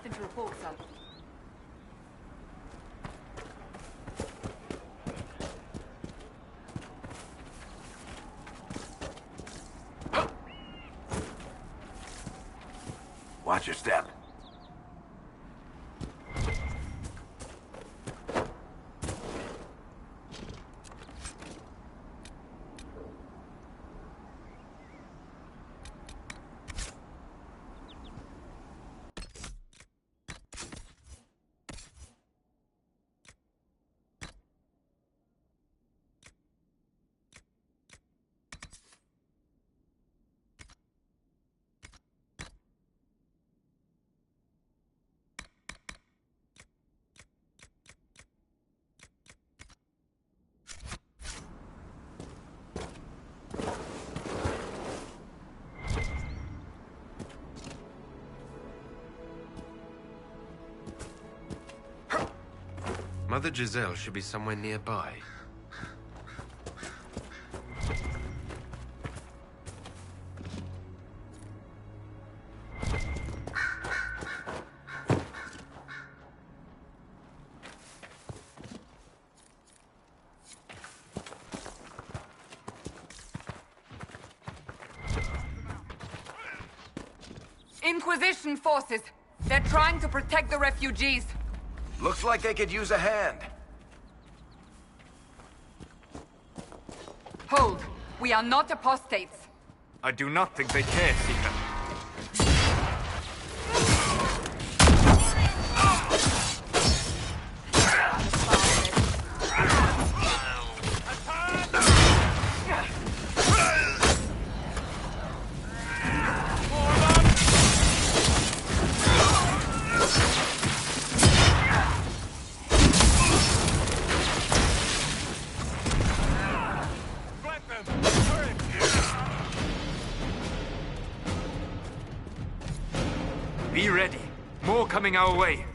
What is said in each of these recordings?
nothing to report, son. Watch your step. Mother Giselle should be somewhere nearby. Inquisition forces. They're trying to protect the refugees. Looks like they could use a hand. Hold. We are not apostates. I do not think they care, Seeker. Be ready. More coming our way.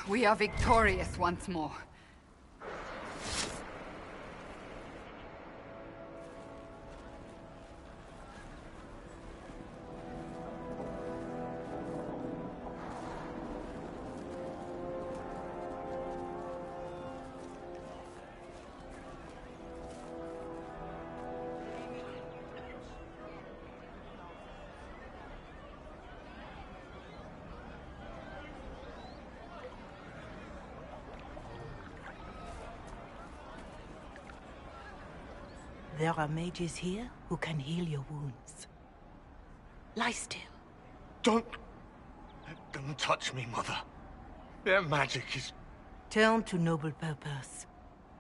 We are victorious once more. There are mages here who can heal your wounds. Lie still. Don't... Let them touch me, Mother. Their magic is... Turn to noble purpose.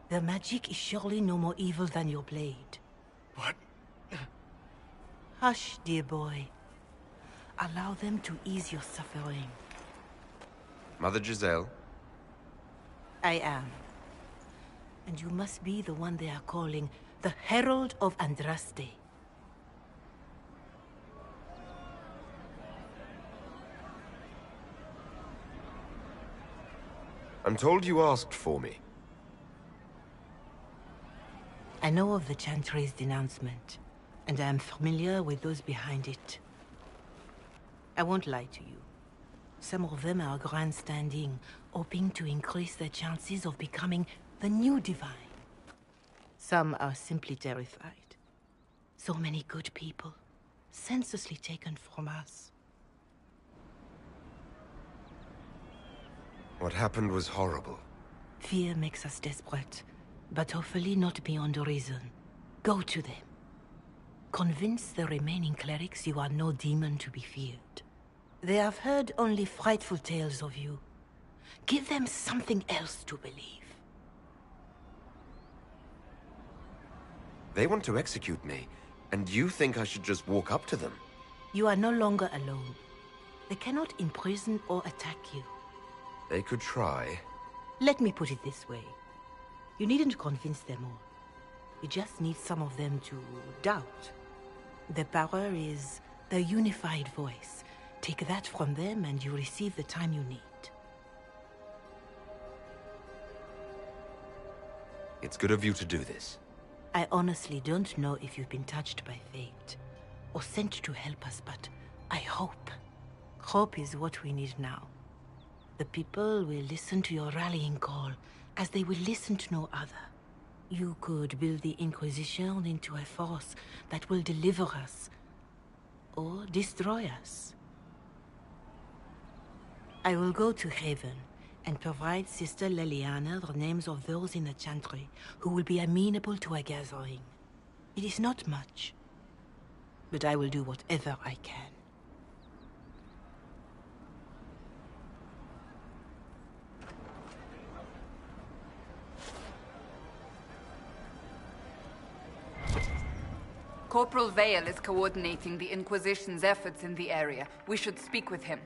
Their magic is surely no more evil than your blade. What? Hush, dear boy. Allow them to ease your suffering. Mother Giselle? I am. And you must be the one they are calling the Herald of Andraste. I'm told you asked for me. I know of the Chantry's denouncement, and I am familiar with those behind it. I won't lie to you. Some of them are grandstanding, hoping to increase their chances of becoming the new divine. Some are simply terrified. So many good people, senselessly taken from us. What happened was horrible. Fear makes us desperate, but hopefully not beyond reason. Go to them. Convince the remaining clerics you are no demon to be feared. They have heard only frightful tales of you. Give them something else to believe. They want to execute me, and you think I should just walk up to them? You are no longer alone. They cannot imprison or attack you. They could try. Let me put it this way. You needn't convince them all. You just need some of them to doubt. Their power is their unified voice. Take that from them and you receive the time you need. It's good of you to do this. I honestly don't know if you've been touched by fate, or sent to help us, but I hope. Hope is what we need now. The people will listen to your rallying call, as they will listen to no other. You could build the Inquisition into a force that will deliver us, or destroy us. I will go to Haven, and provide Sister Leliana the names of those in the Chantry who will be amenable to a gathering. It is not much, but I will do whatever I can. Corporal Vale is coordinating the Inquisition's efforts in the area. We should speak with him.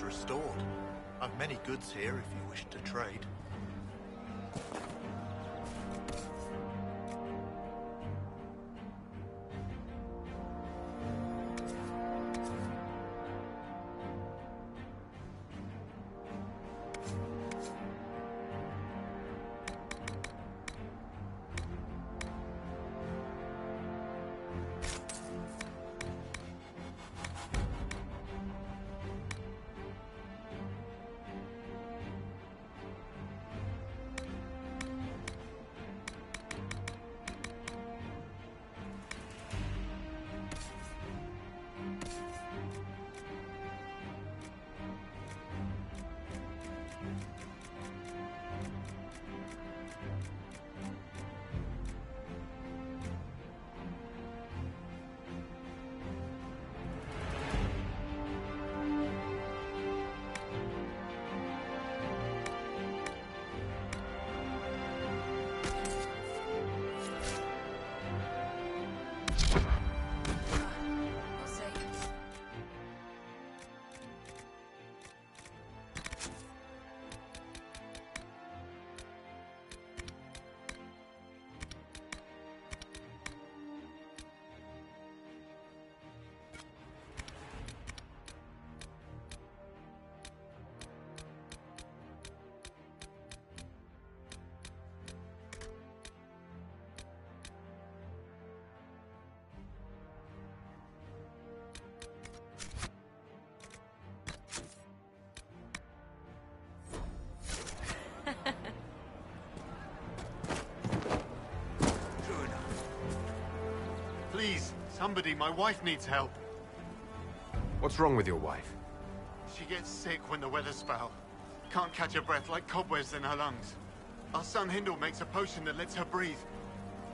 Restored. I've many goods here if you wish to trade. Somebody, my wife needs help. What's wrong with your wife? She gets sick when the weather's foul. Can't catch her breath like cobwebs in her lungs. Our son Hindle makes a potion that lets her breathe.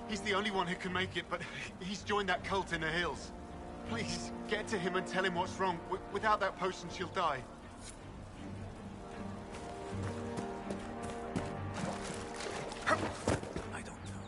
He's the only one who can make it, but he's joined that cult in the hills. Please, get to him and tell him what's wrong. Without that potion, she'll die. I don't know.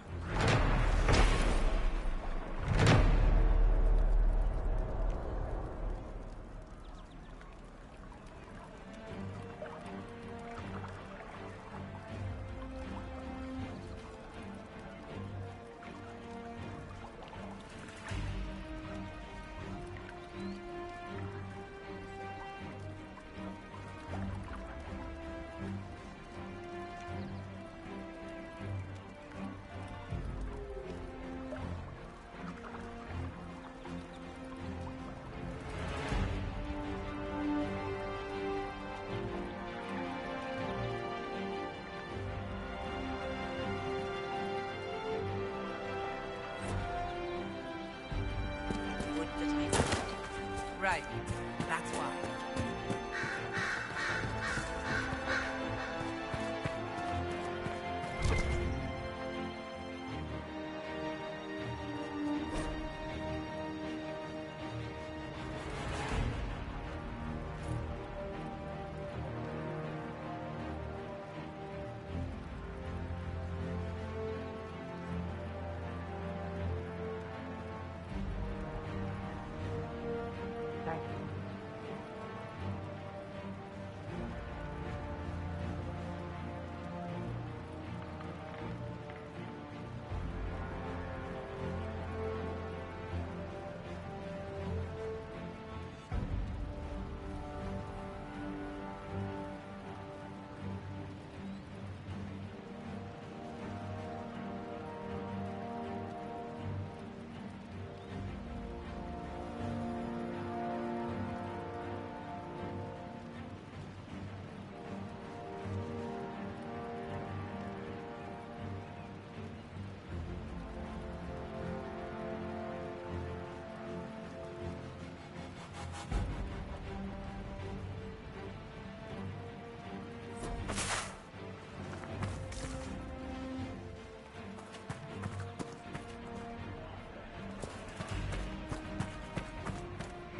Right. That's why.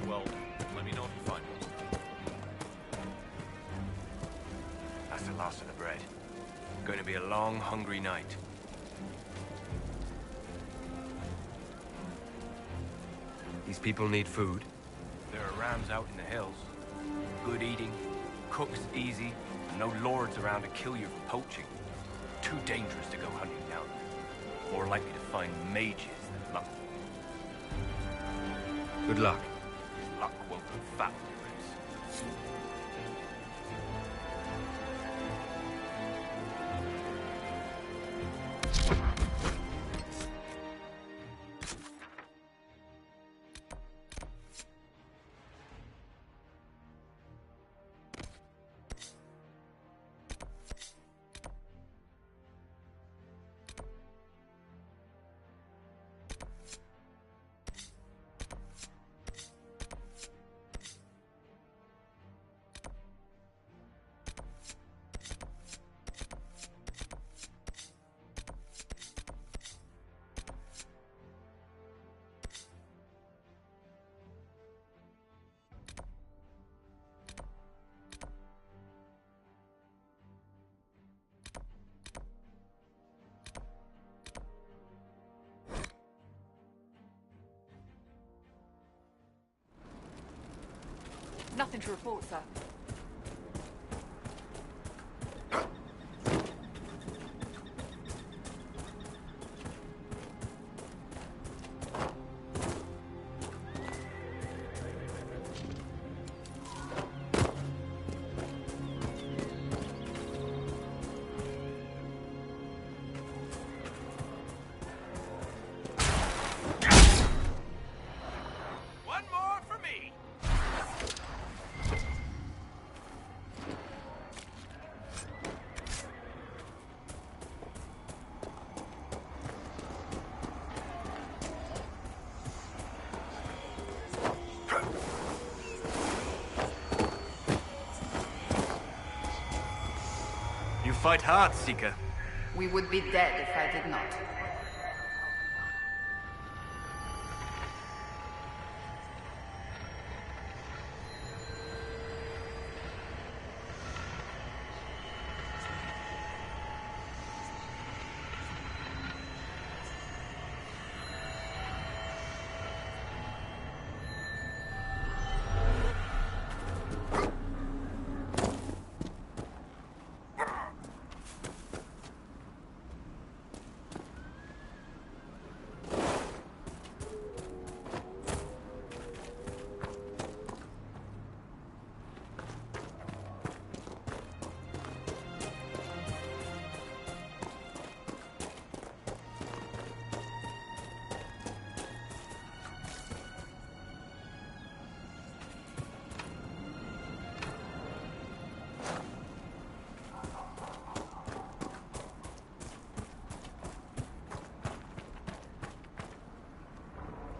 Well, let me know if you find it. That's the last of the bread. Going to be a long, hungry night. These people need food. There are rams out in the hills. Good eating, cooks easy, and no lords around to kill you for poaching. Too dangerous to go hunting down. More likely to find mages than luck. Good luck. Luck won't put fat on your ribs. Nothing to report, sir. One more for me! fight hard, Seeker. We would be dead if I did not.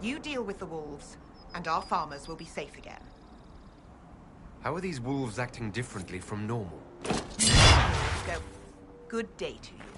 You deal with the wolves, and our farmers will be safe again. How are these wolves acting differently from normal? Go. Good day to you.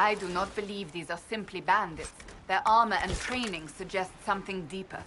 I do not believe these are simply bandits. Their armor and training suggest something deeper.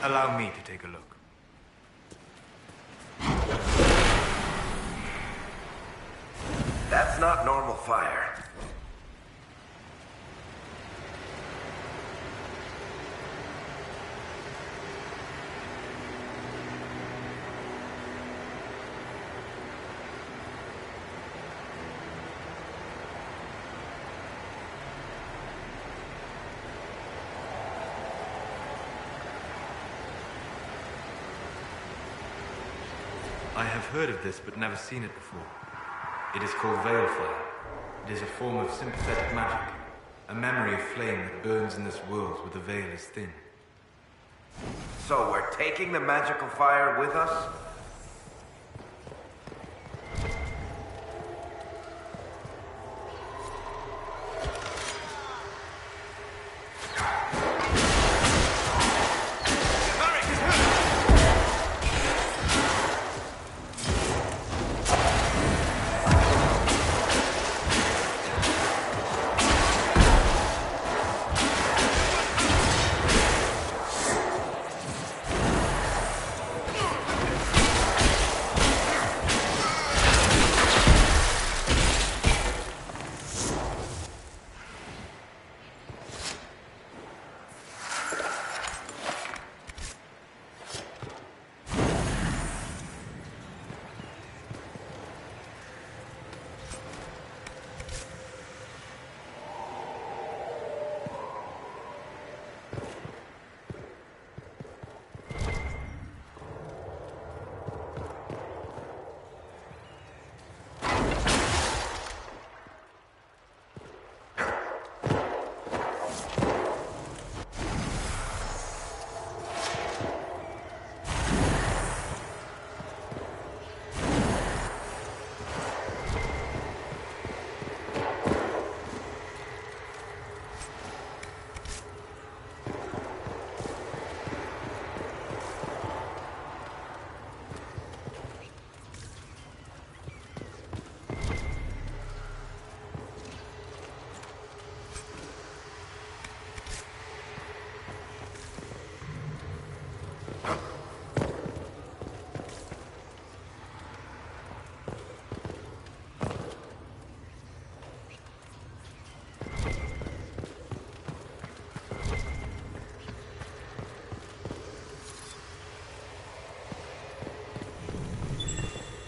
Allow me to take a look. That's not normal fire. I have heard of this, but never seen it before. It is called Veilfire. It is a form of sympathetic magic, a memory of flame that burns in this world where the veil is thin. So we're taking the magical fire with us?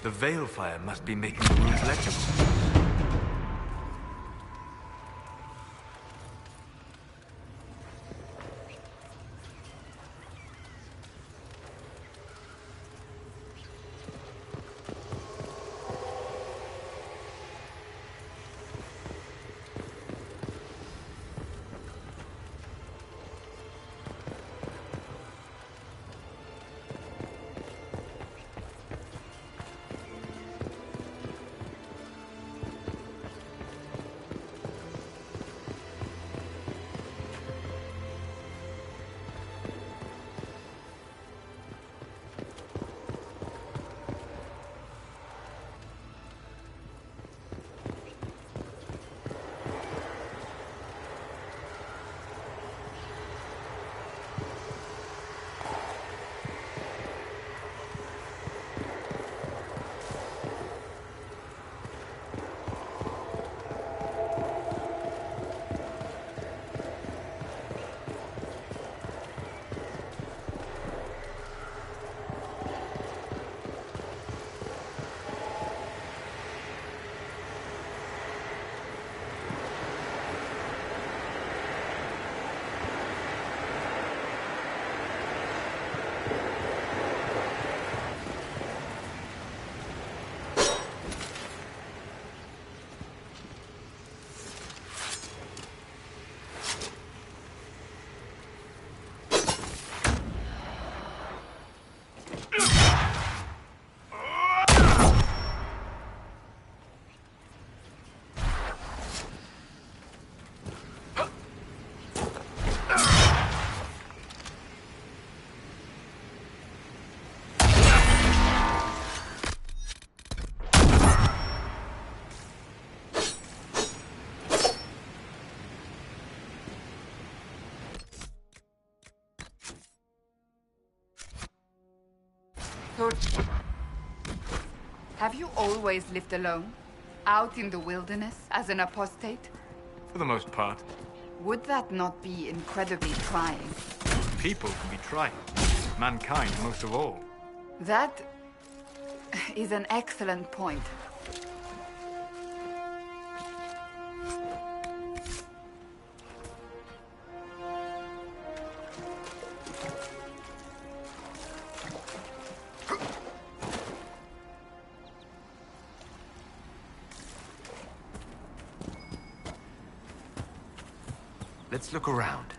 The Veilfire must be making the runes legible. So... Have you always lived alone? Out in the wilderness, as an apostate? For the most part. Would that not be incredibly trying? People can be trying. Mankind most of all. That is an excellent point. Let's look around.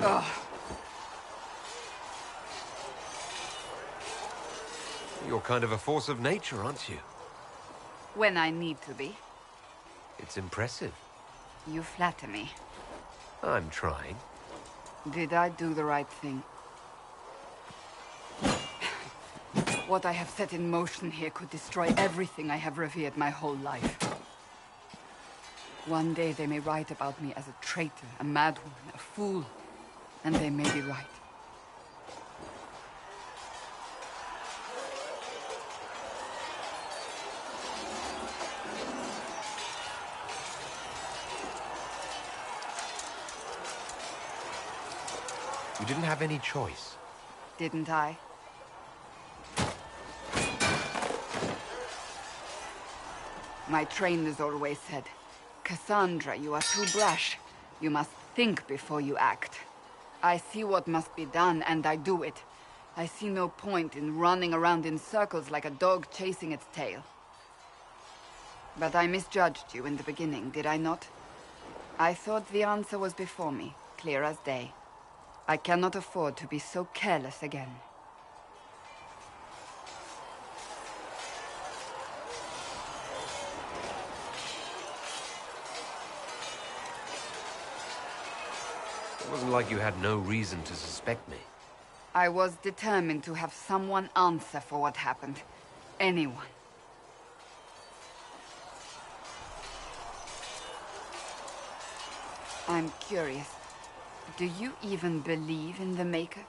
Ugh. You're kind of a force of nature, aren't you? When I need to be. It's impressive. You flatter me. I'm trying. Did I do the right thing? What I have set in motion here could destroy everything I have revered my whole life. One day they may write about me as a traitor, a madwoman, a fool. And they may be right. You didn't have any choice. Didn't I? My trainers always said, Cassandra, you are too brash. You must think before you act. I see what must be done, and I do it. I see no point in running around in circles like a dog chasing its tail. But I misjudged you in the beginning, did I not? I thought the answer was before me, clear as day. I cannot afford to be so careless again. It wasn't like you had no reason to suspect me. I was determined to have someone answer for what happened. Anyone. I'm curious. Do you even believe in the Maker?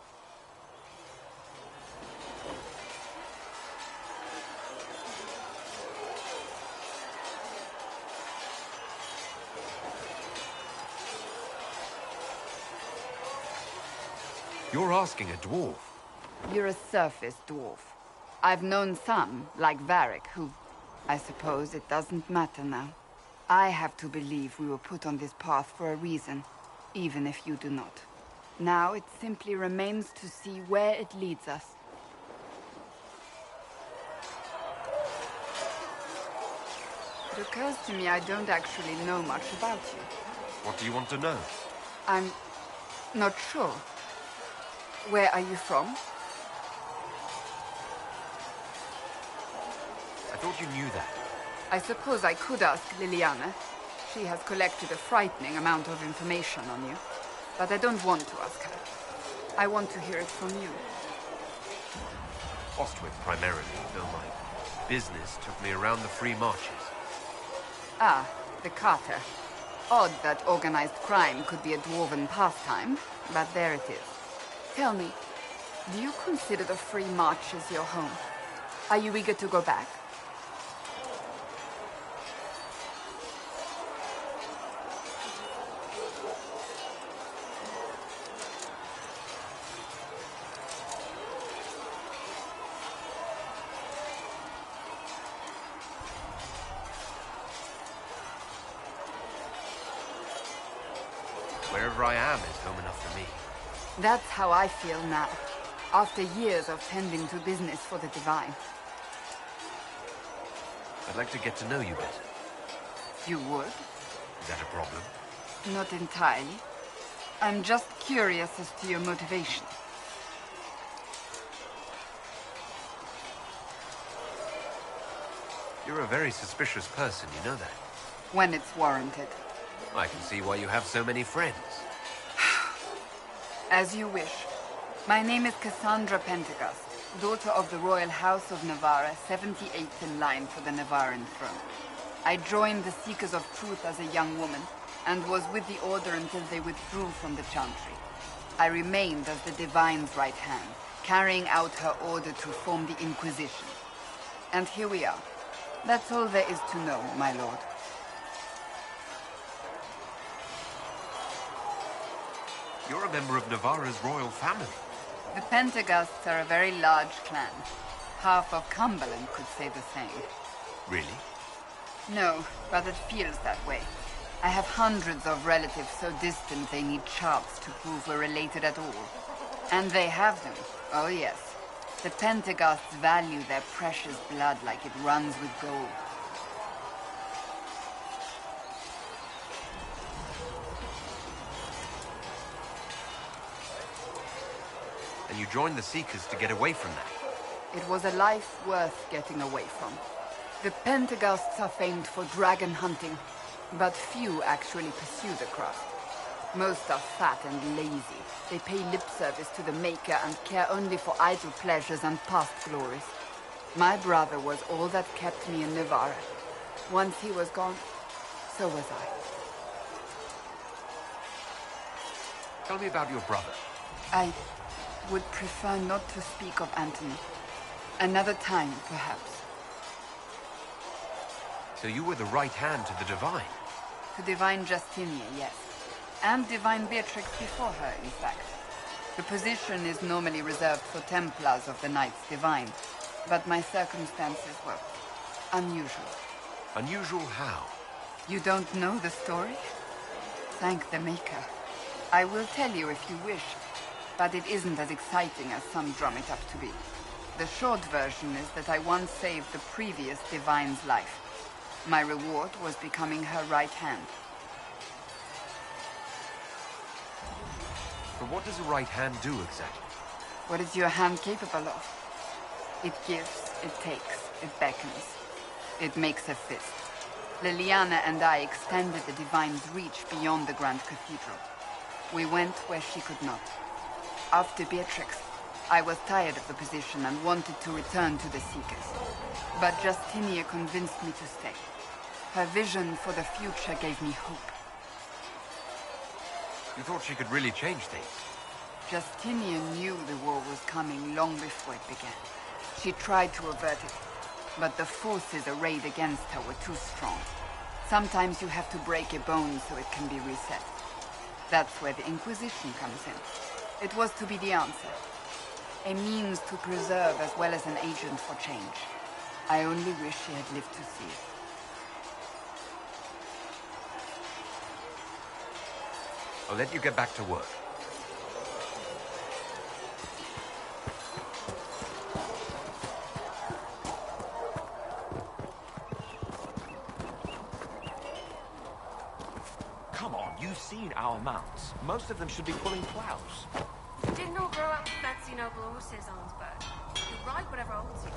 You're asking a dwarf. You're a surface dwarf. I've known some, like Varric, who... I suppose it doesn't matter now. I have to believe we were put on this path for a reason, even if you do not. Now it simply remains to see where it leads us. It occurs to me I don't actually know much about you. What do you want to know? I'm not sure. Where are you from? I thought you knew that. I suppose I could ask Liliana. She has collected a frightening amount of information on you. But I don't want to ask her. I want to hear it from you. Ostwick, primarily, though my business took me around the free marches. Ah, the Carter. Odd that organized crime could be a dwarven pastime, but there it is. Tell me, do you consider the Free March as your home? Are you eager to go back? Wherever I am is home enough for me. That's how I feel now, after years of tending to business for the Divine. I'd like to get to know you better. You would? Is that a problem? Not entirely. I'm just curious as to your motivation. You're a very suspicious person, you know that? When it's warranted. I can see why you have so many friends. As you wish. My name is Cassandra Pentecost, daughter of the Royal House of Navarra, 78th in line for the Navarran throne. I joined the Seekers of Truth as a young woman, and was with the Order until they withdrew from the Chantry. I remained as the Divine's right hand, carrying out her order to form the Inquisition. And here we are. That's all there is to know, my lord. You're a member of Navarra's royal family. The Pentecosts are a very large clan. Half of Cumberland could say the same. Really? No, but it feels that way. I have hundreds of relatives so distant they need charts to prove we're related at all. And they have them. Oh yes. The Pentecosts value their precious blood like it runs with gold. And you joined the Seekers to get away from that. It was a life worth getting away from. The Pentaghasts are famed for dragon hunting, but few actually pursue the craft. Most are fat and lazy. They pay lip service to the Maker and care only for idle pleasures and past glories. My brother was all that kept me in Navarra. Once he was gone, so was I. Tell me about your brother. I would prefer not to speak of Anthony. Another time, perhaps. So you were the right hand to the Divine? To Divine Justinia, yes. And Divine Beatrix before her, in fact. The position is normally reserved for Templars of the Knights Divine, but my circumstances were unusual. Unusual how? You don't know the story? Thank the Maker. I will tell you if you wish, but it isn't as exciting as some drum it up to be. The short version is that I once saved the previous Divine's life. My reward was becoming her right hand. But what does a right hand do exactly? What is your hand capable of? It gives, it takes, it beckons. It makes a fist. Liliana and I extended the Divine's reach beyond the Grand Cathedral. We went where she could not. After Beatrix, I was tired of the position and wanted to return to the Seekers. But Justinia convinced me to stay. Her vision for the future gave me hope. You thought she could really change things? Justinia knew the war was coming long before it began. She tried to avert it, but the forces arrayed against her were too strong. Sometimes you have to break a bone so it can be reset. That's where the Inquisition comes in. It was to be the answer. A means to preserve as well as an agent for change. I only wish she had lived to see it. I'll let you get back to work. Come on, you've seen our mounts. Most of them should be pulling plows. Didn't all grow up with fancy noble horses, Arnsberg. You ride whatever holds you.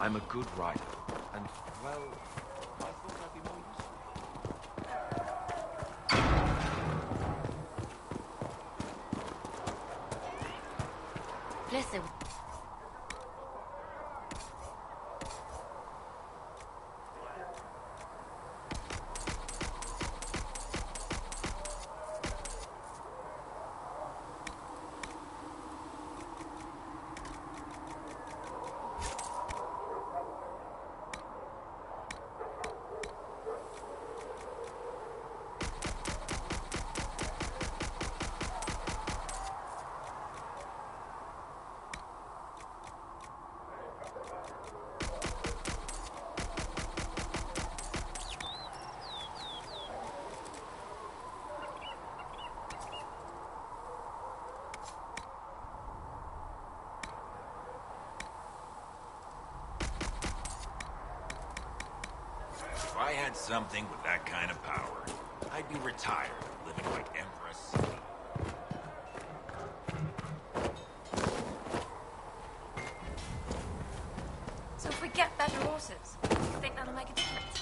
I'm a good rider, and, well, I thought I'd be more useful. Listen. If I had something with that kind of power, I'd be retired, living like Empress. So if we get better horses, do you think that'll make a difference?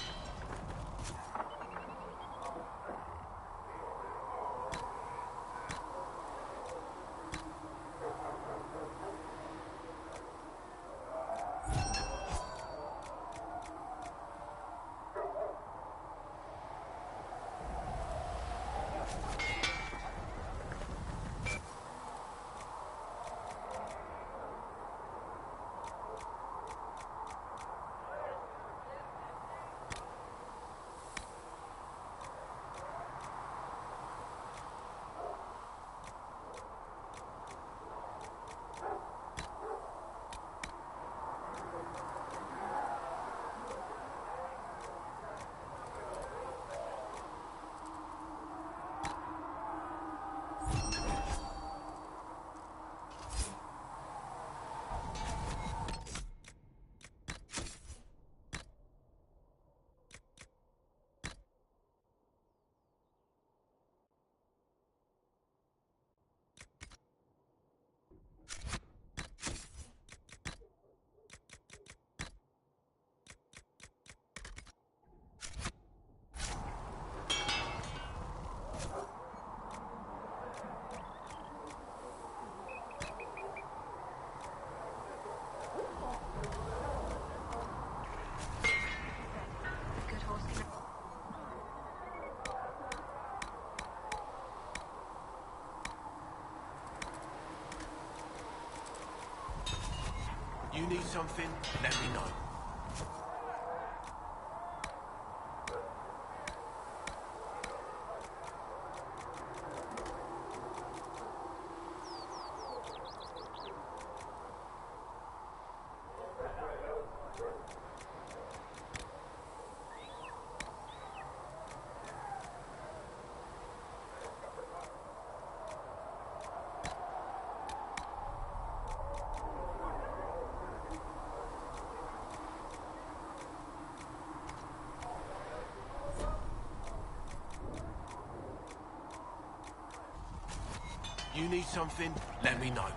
need something, let me know. You need something, let me know.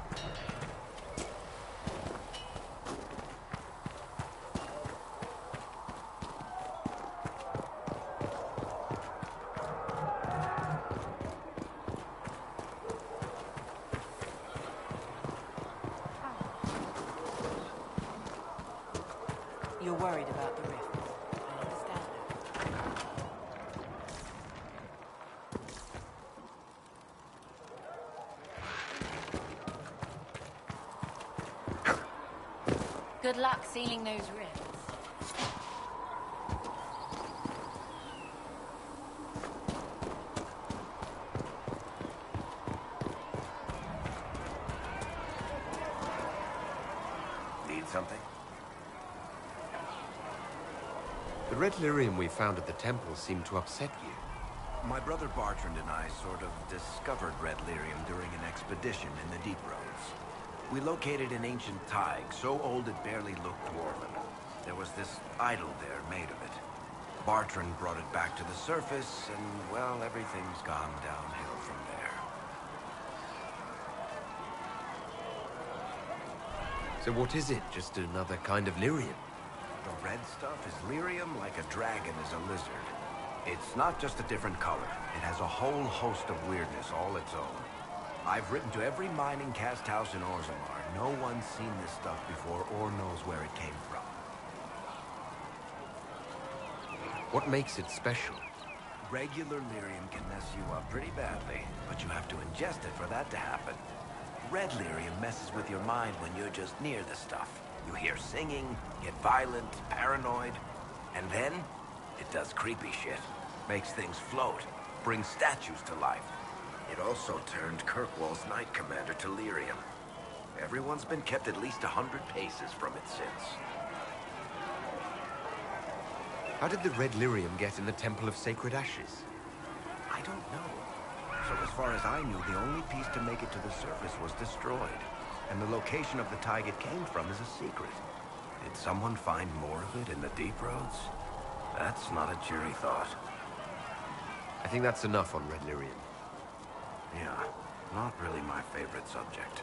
You're worried about the rift. I understand that. Good luck sealing those rifts. Need something? The red lyrium we found at the temple seemed to upset you. My brother Bartrand and I sort of discovered red lyrium during an expedition in the deep roads. We located an ancient thaig, so old it barely looked dwarven. There was this idol there made of it. Bartrand brought it back to the surface, and, well, everything's gone downhill from there. So what is it? Just another kind of lyrium? The red stuff is lyrium like a dragon is a lizard. It's not just a different color. It has a whole host of weirdness all its own. I've written to every mining cast house in Orzammar. No one's seen this stuff before or knows where it came from. What makes it special? Regular lyrium can mess you up pretty badly, but you have to ingest it for that to happen. Red lyrium messes with your mind when you're just near the stuff. You hear singing, get violent, paranoid, and then it does creepy shit. Makes things float, brings statues to life. It also turned Kirkwall's Knight Commander to lyrium. Everyone's been kept at least 100 paces from it since. How did the red lyrium get in the Temple of Sacred Ashes? I don't know. So as far as I knew, the only piece to make it to the surface was destroyed. And the location of the thaig it came from is a secret. Did someone find more of it in the deep roads? That's not a cheery thought. I think that's enough on red lyrium. Yeah, not really my favorite subject.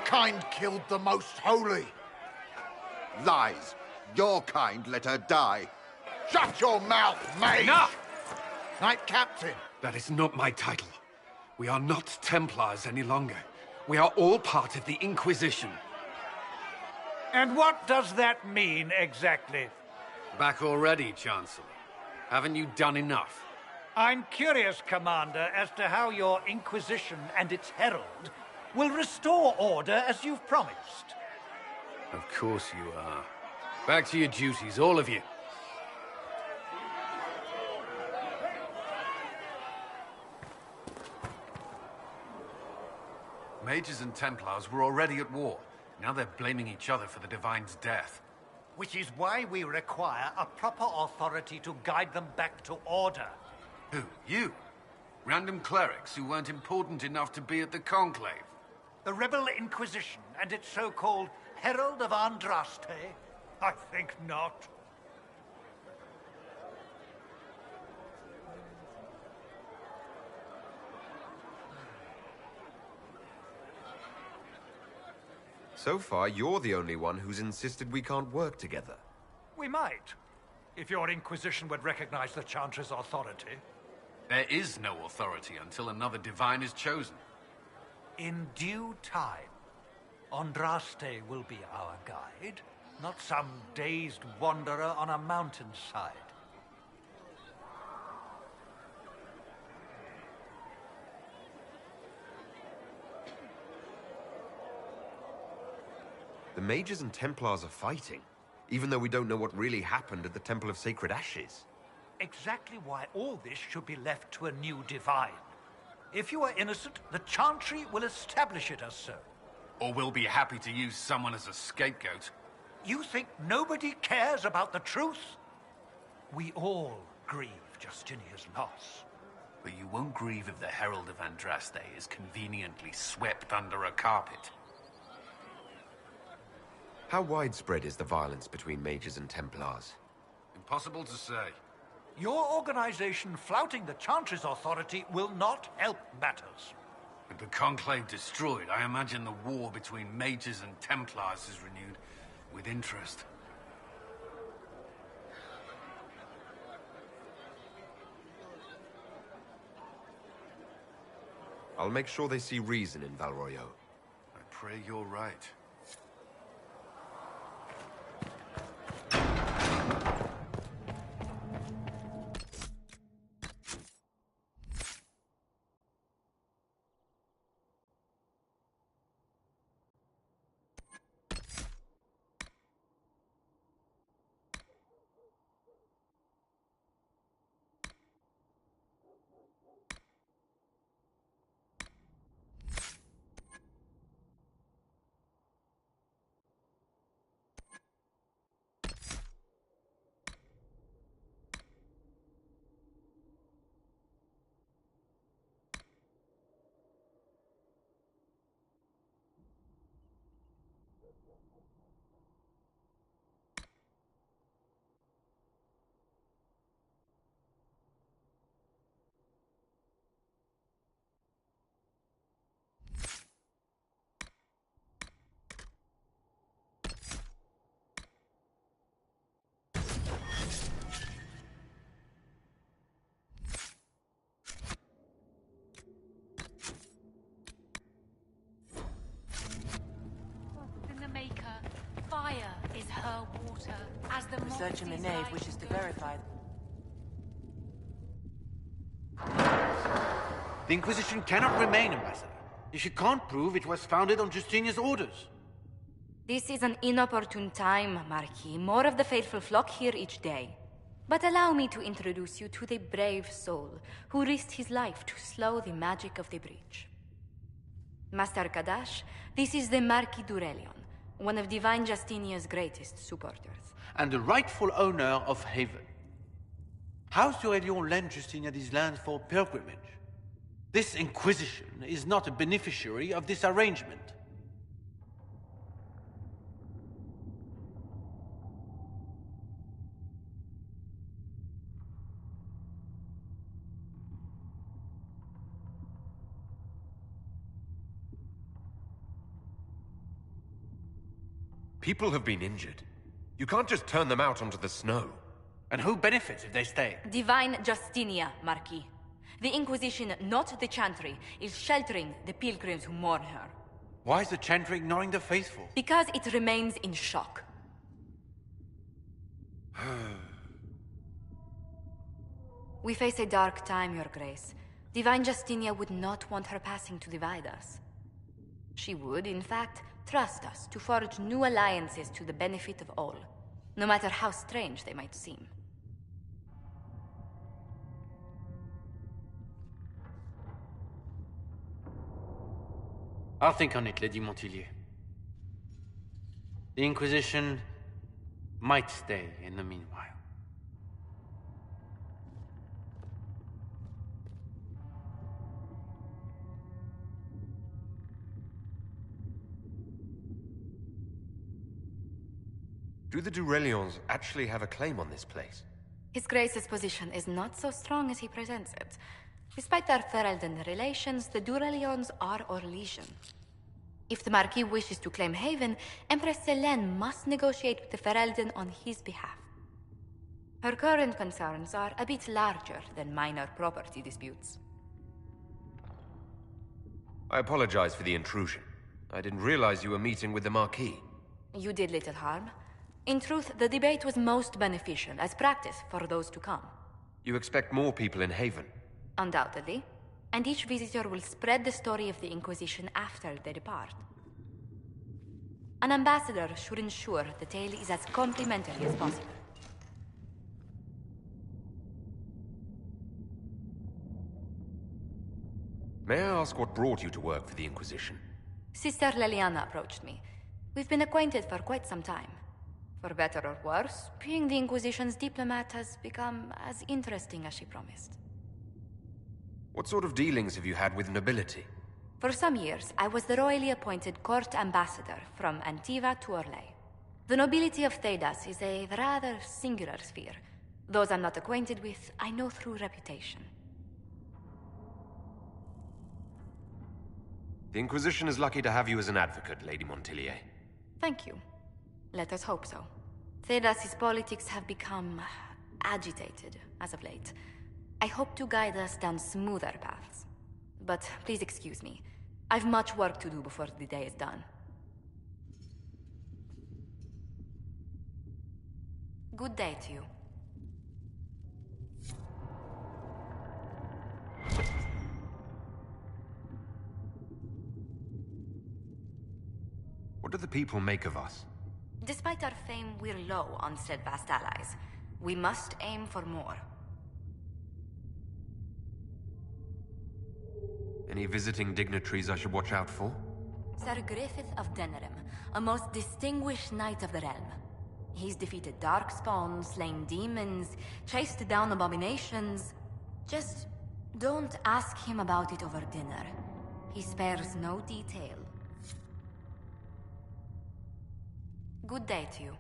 kind killed the Most Holy. Lies. Your kind let her die. Shut your mouth, mage! Enough! Knight Captain. That is not my title. We are not Templars any longer. We are all part of the Inquisition. And what does that mean, exactly? Back already, Chancellor. Haven't you done enough? I'm curious, Commander, as to how your Inquisition and its herald will restore order as you've promised. Of course you are. Back to your duties, all of you. Mages and Templars were already at war. Now they're blaming each other for the Divine's death. Which is why we require a proper authority to guide them back to order. Who? You? Random clerics who weren't important enough to be at the Conclave? The Rebel Inquisition and its so-called Herald of Andraste? I think not. So far, you're the only one who's insisted we can't work together. We might, if your Inquisition would recognize the Chantry's authority. There is no authority until another Divine is chosen. In due time, Andraste will be our guide, not some dazed wanderer on a mountainside. The Mages and Templars are fighting, even though we don't know what really happened at the Temple of Sacred Ashes. Exactly why all this should be left to a new Divine. If you are innocent, the Chantry will establish it as so. Or we'll be happy to use someone as a scapegoat. You think nobody cares about the truth? We all grieve Justinia's loss. But you won't grieve if the Herald of Andraste is conveniently swept under a carpet. How widespread is the violence between Mages and Templars? Impossible to say. Your organization flouting the Chantry's authority will not help matters. With the Conclave destroyed, I imagine the war between Mages and Templars is renewed with interest. I'll make sure they see reason in Valroyo. I pray you're right. Fire is her water, as the Research in the nave wishes to verify. The Inquisition cannot remain, Ambassador, if she can't prove it was founded on Justinia's orders. This is an inopportune time, Marquis. More of the faithful flock here each day. But allow me to introduce you to the brave soul who risked his life to slow the magic of the breach. Master Kadash, this is the Marquis d'Aurelion, one of Divine Justinia's greatest supporters. And the rightful owner of Haven. House d'Aurelion lent Justinia these lands for pilgrimage. This Inquisition is not a beneficiary of this arrangement. People have been injured. You can't just turn them out onto the snow. And who benefits if they stay? Divine Justinia, Marquis. The Inquisition, not the Chantry, is sheltering the pilgrims who mourn her. Why is the Chantry ignoring the faithful? Because it remains in shock. We face a dark time, Your Grace. Divine Justinia would not want her passing to divide us. She would, in fact, trust us to forge new alliances to the benefit of all, no matter how strange they might seem. I'll think on it, Lady Montilyet. The Inquisition might stay in the meanwhile. Do the Durelions actually have a claim on this place? His Grace's position is not so strong as he presents it. Despite their Ferelden relations, the Durelions are our legion. If the Marquis wishes to claim Haven, Empress Selene must negotiate with the Ferelden on his behalf. Her current concerns are a bit larger than minor property disputes. I apologize for the intrusion. I didn't realize you were meeting with the Marquis. You did little harm. In truth, the debate was most beneficial as practice for those to come. You expect more people in Haven? Undoubtedly. And each visitor will spread the story of the Inquisition after they depart. An ambassador should ensure the tale is as complimentary as possible. May I ask what brought you to work for the Inquisition? Sister Leliana approached me. We've been acquainted for quite some time. For better or worse, being the Inquisition's diplomat has become as interesting as she promised. What sort of dealings have you had with nobility? For some years, I was the royally appointed court ambassador from Antiva to Orlais. The nobility of Thedas is a rather singular sphere. Those I'm not acquainted with, I know through reputation. The Inquisition is lucky to have you as an advocate, Lady Montilyet. Thank you. Let us hope so. Thedas' politics have become agitated as of late. I hope to guide us down smoother paths. But please excuse me. I've much work to do before the day is done. Good day to you. What do the people make of us? Despite our fame, we're low on steadfast allies. We must aim for more. Any visiting dignitaries I should watch out for? Sir Griffith of Denerim, a most distinguished knight of the realm. He's defeated darkspawn, slain demons, chased down abominations. Just don't ask him about it over dinner. He spares no detail. Good day to you.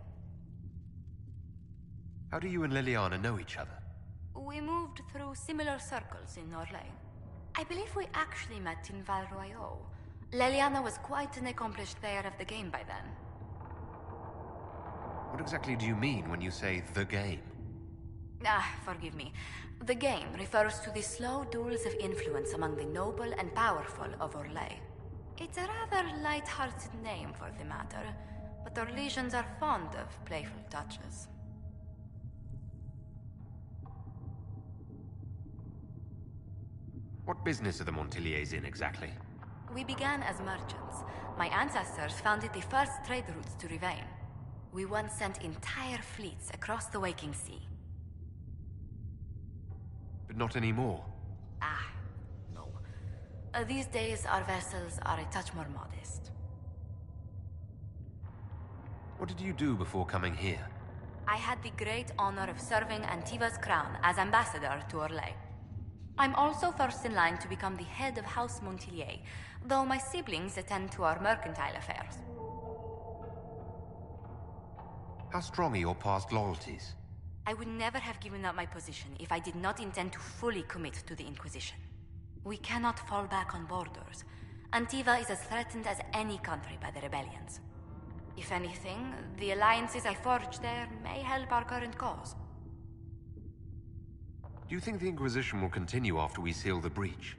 How do you and Leliana know each other? We moved through similar circles in Orlais. I believe we actually met in Val Royeaux. Leliana was quite an accomplished player of the game by then. What exactly do you mean when you say the game? Forgive me. The game refers to the slow duels of influence among the noble and powerful of Orlais. It's a rather light-hearted name for the matter, but our legions are fond of playful touches. What business are the Montilyets in exactly? We began as merchants. My ancestors founded the first trade routes to Rivain. We once sent entire fleets across the Waking Sea. But not anymore. No. These days, our vessels are a touch more modest. What did you do before coming here? I had the great honor of serving Antiva's crown as ambassador to Orlais. I'm also first in line to become the head of House Montilyet, though my siblings attend to our mercantile affairs. How strong are your past loyalties? I would never have given up my position if I did not intend to fully commit to the Inquisition. We cannot fall back on borders. Antiva is as threatened as any country by the rebellions. If anything, the alliances I forged there may help our current cause. Do you think the Inquisition will continue after we seal the breach?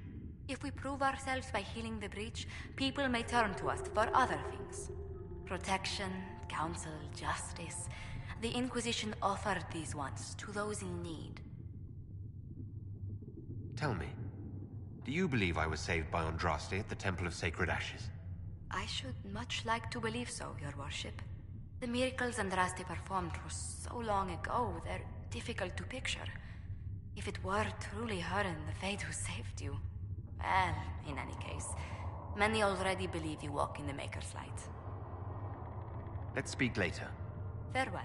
If we prove ourselves by healing the breach, people may turn to us for other things. Protection, counsel, justice. The Inquisition offered these once to those in need. Tell me, do you believe I was saved by Andraste at the Temple of Sacred Ashes? I should much like to believe so, Your Worship. The miracles Andraste performed were so long ago, they're difficult to picture. If it were truly her and the Fate who saved you... Well, in any case, many already believe you walk in the Maker's light. Let's speak later. Farewell.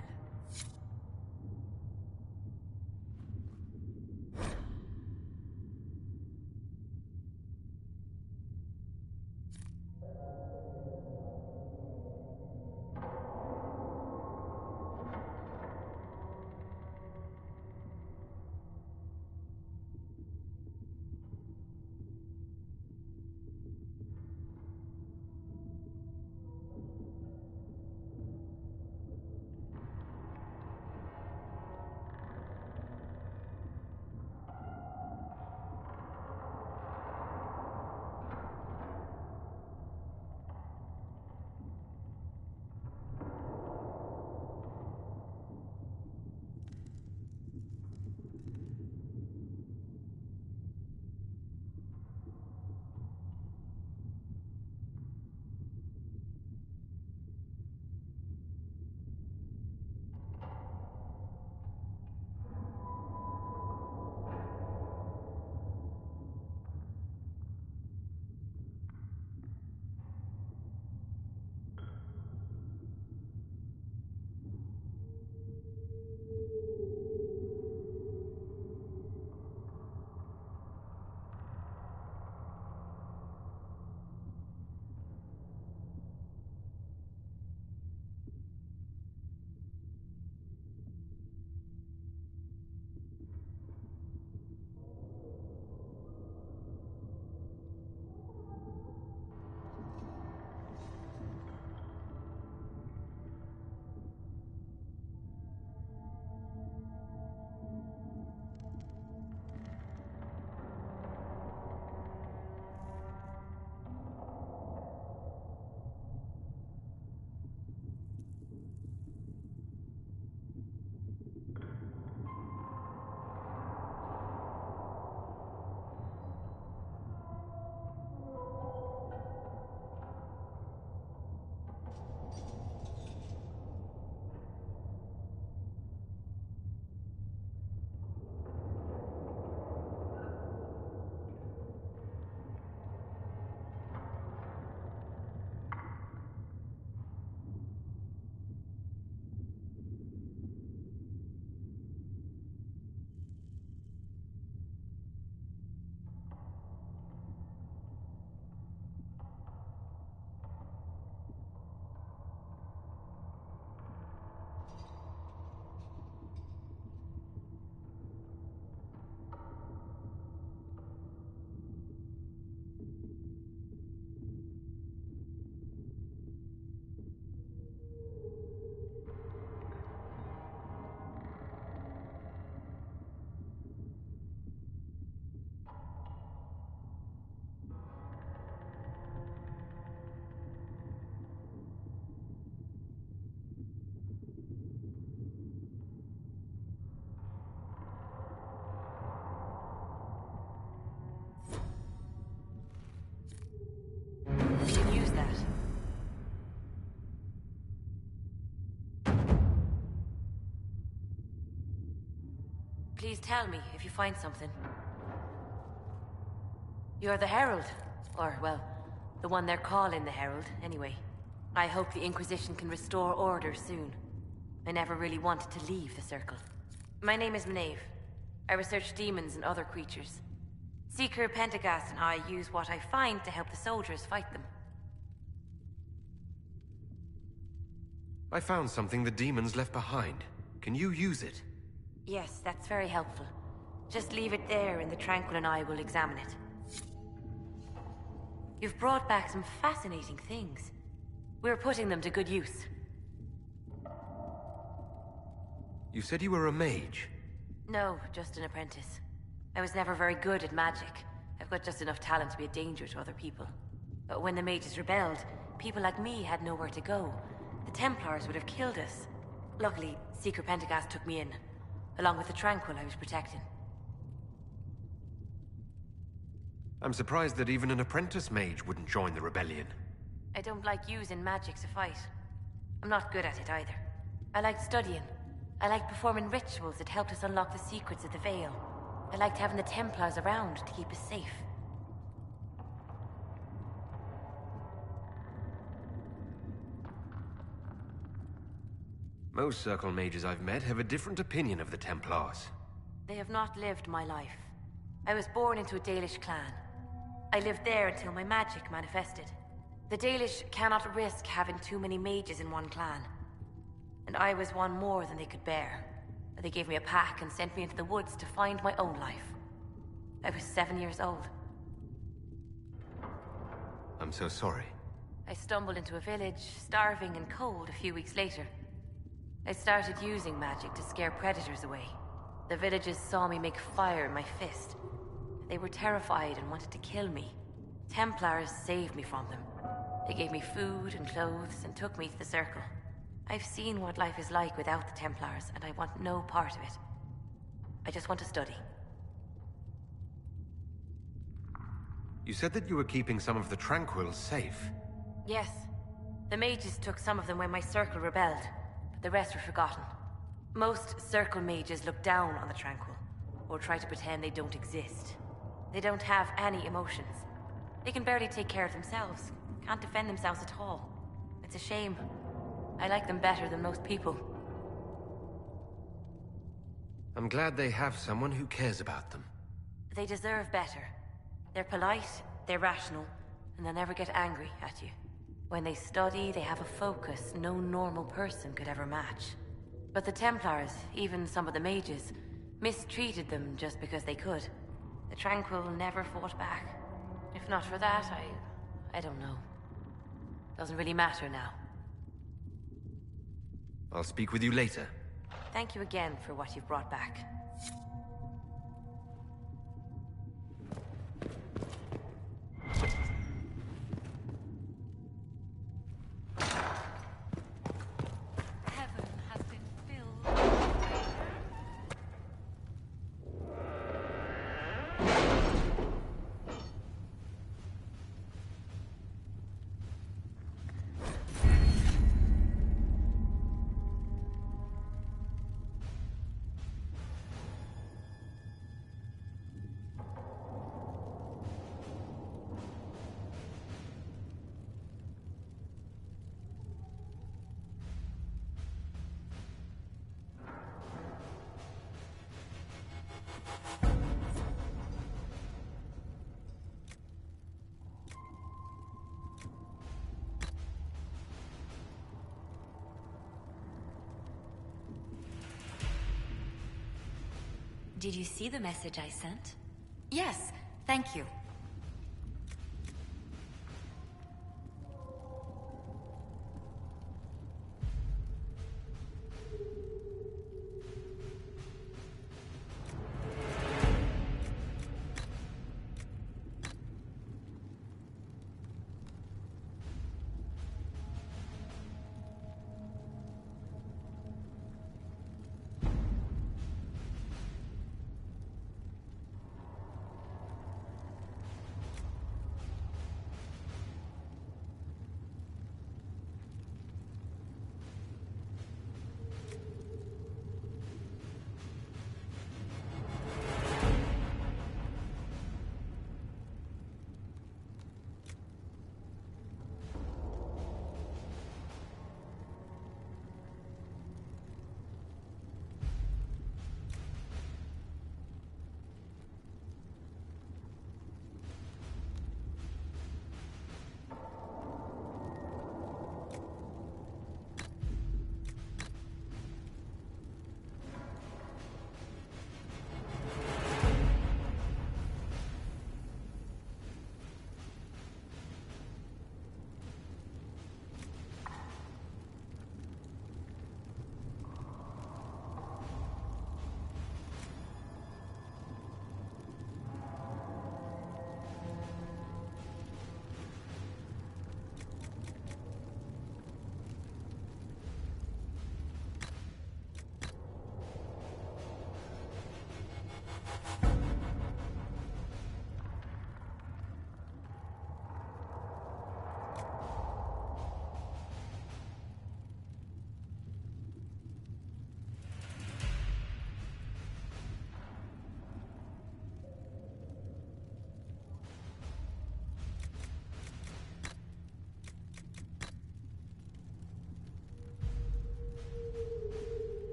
You can use that. Please tell me if you find something. You're the Herald. Or, well, the one they're calling the Herald, anyway. I hope the Inquisition can restore order soon. I never really wanted to leave the Circle. My name is Maeve. I research demons and other creatures. Seeker, Pentagast, and I use what I find to help the soldiers fight them. I found something the demons left behind. Can you use it? Yes, that's very helpful. Just leave it there and the Tranquil and I will examine it. You've brought back some fascinating things. We're putting them to good use. You said you were a mage. No, just an apprentice. I was never very good at magic. I've got just enough talent to be a danger to other people. But when the mages rebelled, people like me had nowhere to go. The Templars would have killed us. Luckily, Secret Pentagast took me in, along with the Tranquil I was protecting. I'm surprised that even an apprentice mage wouldn't join the rebellion. I don't like using magic to fight. I'm not good at it either. I liked studying. I liked performing rituals that helped us unlock the secrets of the Veil. I liked having the Templars around to keep us safe. Most Circle mages I've met have a different opinion of the Templars. They have not lived my life. I was born into a Dalish clan. I lived there until my magic manifested. The Dalish cannot risk having too many mages in one clan. And I was one more than they could bear. They gave me a pack and sent me into the woods to find my own life. I was 7 years old. I'm so sorry. I stumbled into a village, starving and cold a few weeks later. I started using magic to scare predators away. The villagers saw me make fire in my fist. They were terrified and wanted to kill me. Templars saved me from them. They gave me food and clothes and took me to the Circle. I've seen what life is like without the Templars, and I want no part of it. I just want to study. You said that you were keeping some of the Tranquils safe. Yes. The mages took some of them when my Circle rebelled, but the rest were forgotten. Most Circle mages look down on the Tranquil, or try to pretend they don't exist. They don't have any emotions. They can barely take care of themselves, can't defend themselves at all. It's a shame. I like them better than most people. I'm glad they have someone who cares about them. They deserve better. They're polite, they're rational, and they'll never get angry at you. When they study, they have a focus no normal person could ever match. But the Templars, even some of the mages, mistreated them just because they could. The Tranquil never fought back. If not for that, I don't know. Doesn't really matter now. I'll speak with you later. Thank you again for what you've brought back. Did you see the message I sent? Yes, thank you.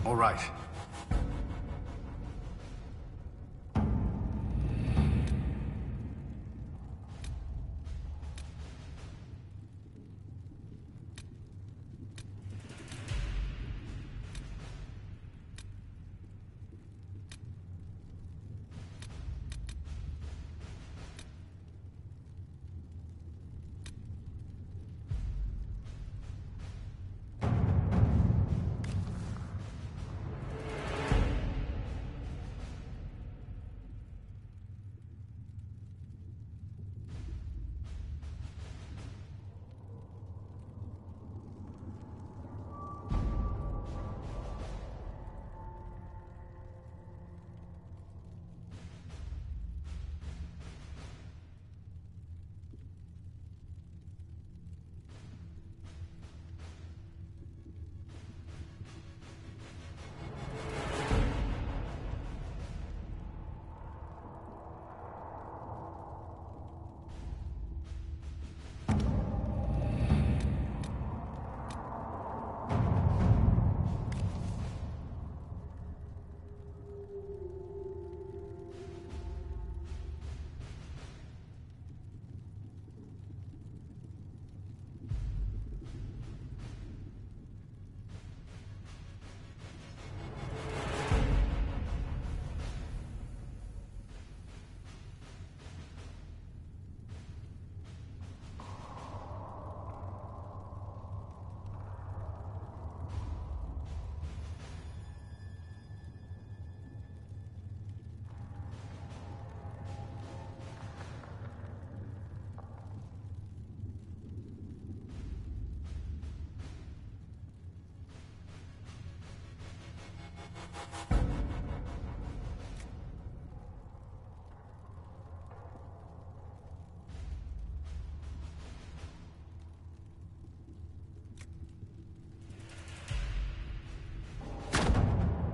All right.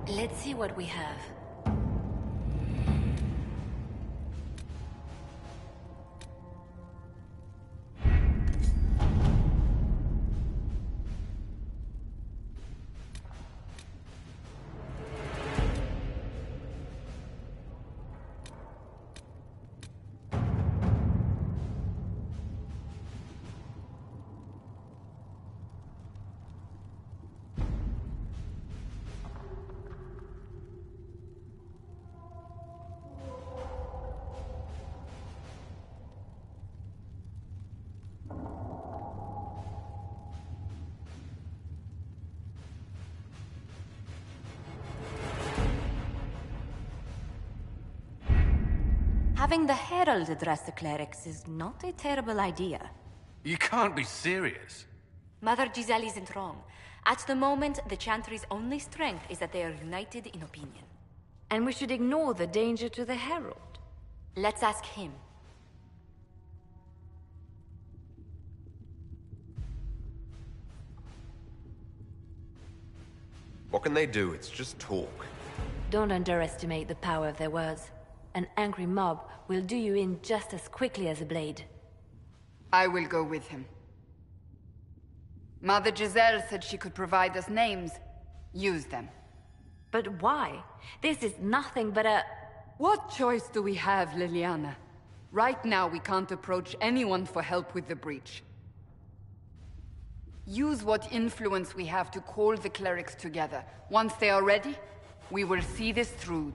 Let's see what we have. Having the Herald address the clerics is not a terrible idea. You can't be serious. Mother Giselle isn't wrong. At the moment, the Chantry's only strength is that they are united in opinion. And we should ignore the danger to the Herald. Let's ask him. What can they do? It's just talk. Don't underestimate the power of their words. An angry mob will do you in just as quickly as a blade. I will go with him. Mother Giselle said she could provide us names. Use them. But why? This is nothing but a... What choice do we have, Liliana? Right now, we can't approach anyone for help with the breach. Use what influence we have to call the clerics together. Once they are ready, we will see this through.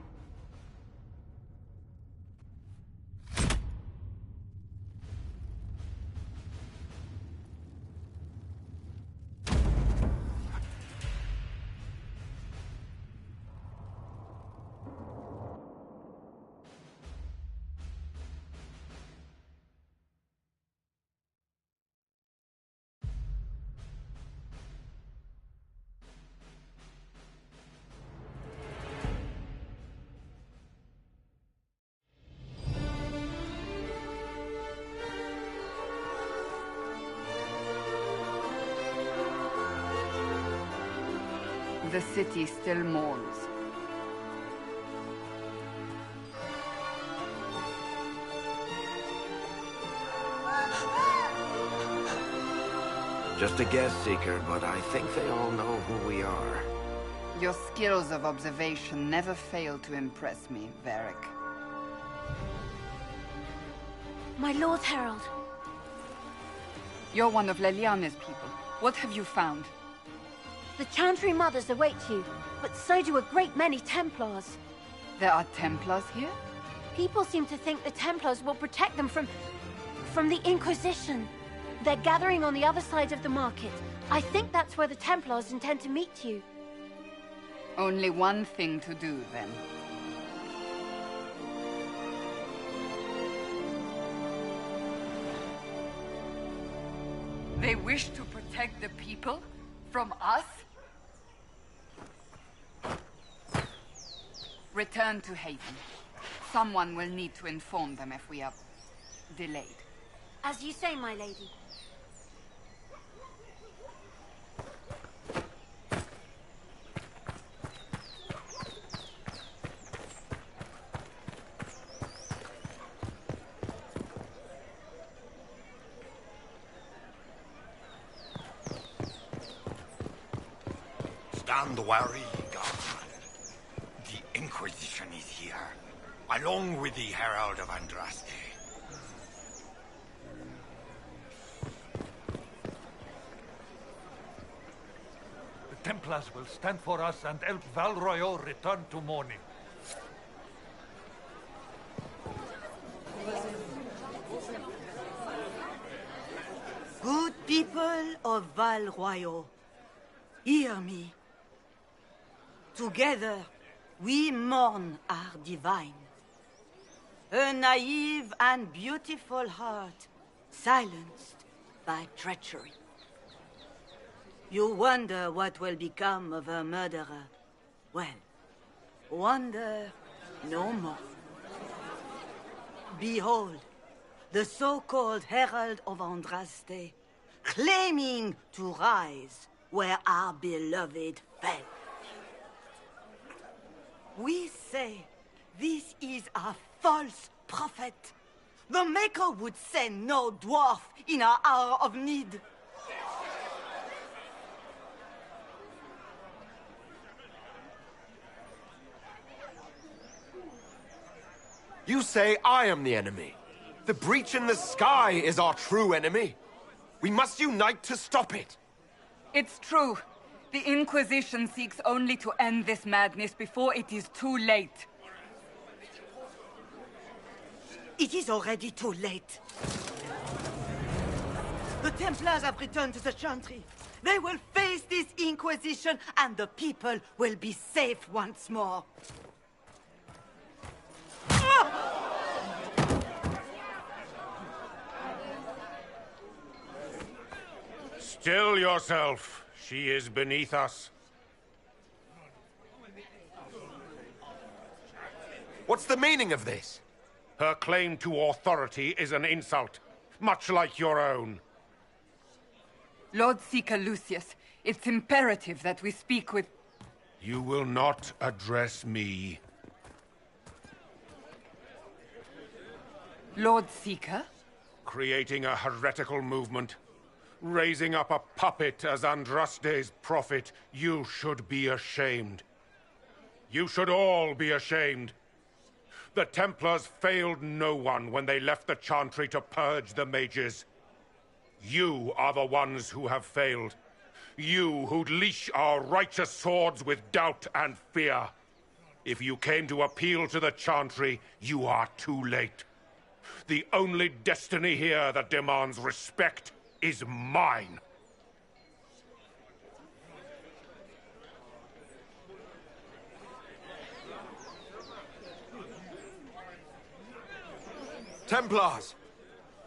The city still mourns. Just a guest seeker, but I think they all know who we are. Your skills of observation never fail to impress me, Varric. My Lord Herald. You're one of Leliana's people. What have you found? The Chantry Mothers await you, but so do a great many Templars. There are Templars here? People seem to think the Templars will protect them from the Inquisition. They're gathering on the other side of the market. I think that's where the Templars intend to meet you. Only one thing to do, then. They wish to protect the people? From us? Return to Haven. Someone will need to inform them if we are delayed. As you say, my lady. Stand wary, guard. The Inquisition is here, along with the Herald of Andraste. The Templars will stand for us and help Val Royeaux return to mourning. Good people of Val Royeaux, hear me. Together, we mourn our divine. A naive and beautiful heart, silenced by treachery. You wonder what will become of a murderer. Well, wonder no more. Behold, the so-called Herald of Andraste, claiming to rise where our beloved fell. We say this is a false prophet. The Maker would send no dwarf in our hour of need. You say I am the enemy. The breach in the sky is our true enemy. We must unite to stop it. It's true. The Inquisition seeks only to end this madness before it is too late. It is already too late. The Templars have returned to the Chantry. They will face this Inquisition, and the people will be safe once more. Still yourself. She is beneath us. What's the meaning of this? Her claim to authority is an insult, much like your own. Lord Seeker Lucius, it's imperative that we speak with... You will not address me. Lord Seeker? Creating a heretical movement. Raising up a puppet as Andraste's prophet, you should be ashamed. You should all be ashamed. The Templars failed no one when they left the Chantry to purge the mages. You are the ones who have failed. You who'd leash our righteous swords with doubt and fear. If you came to appeal to the Chantry, you are too late. The only destiny here that demands respect is mine. Templars,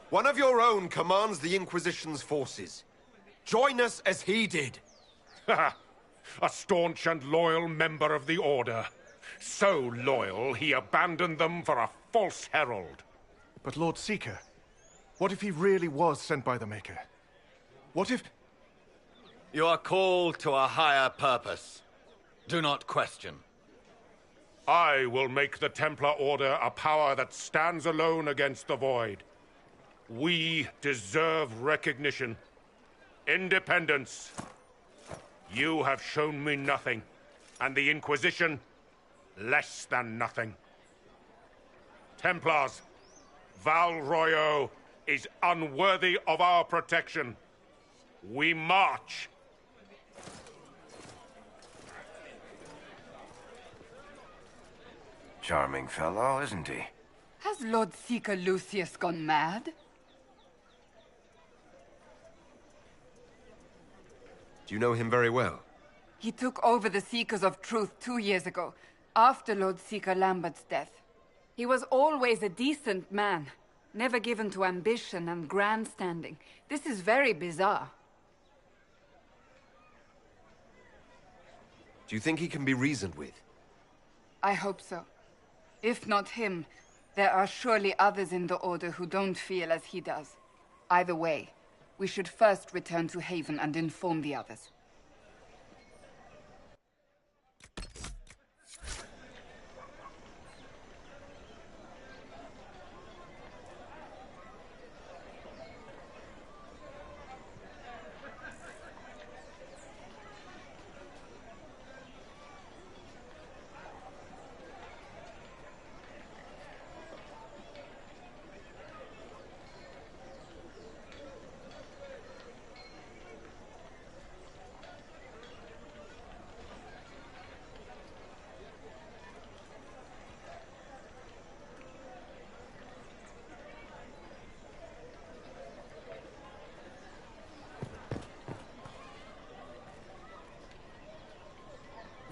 one of your own commands the Inquisition's forces. Join us as he did. A staunch and loyal member of the Order. So loyal, he abandoned them for a false herald. But Lord Seeker, what if he really was sent by the Maker? What if... You are called to a higher purpose. Do not question. I will make the Templar Order a power that stands alone against the Void. We deserve recognition. Independence. You have shown me nothing. And the Inquisition, less than nothing. Templars, Val Royo is unworthy of our protection. We march! Charming fellow, isn't he? Has Lord Seeker Lucius gone mad? Do you know him very well? He took over the Seekers of Truth 2 years ago, after Lord Seeker Lambert's death. He was always a decent man, never given to ambition and grandstanding. This is very bizarre. Do you think he can be reasoned with? I hope so. If not him, there are surely others in the Order who don't feel as he does. Either way, we should first return to Haven and inform the others.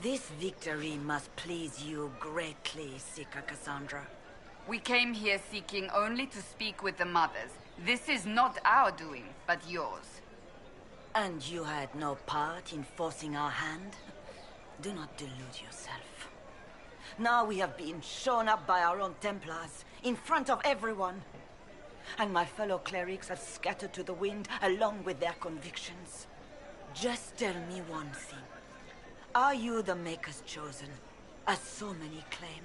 This victory must please you greatly, Seeker Cassandra. We came here seeking only to speak with the mothers. This is not our doing, but yours. And you had no part in forcing our hand? Do not delude yourself. Now we have been shown up by our own Templars, in front of everyone. And my fellow clerics have scattered to the wind along with their convictions. Just tell me one thing. Are you the Maker's chosen, as so many claim?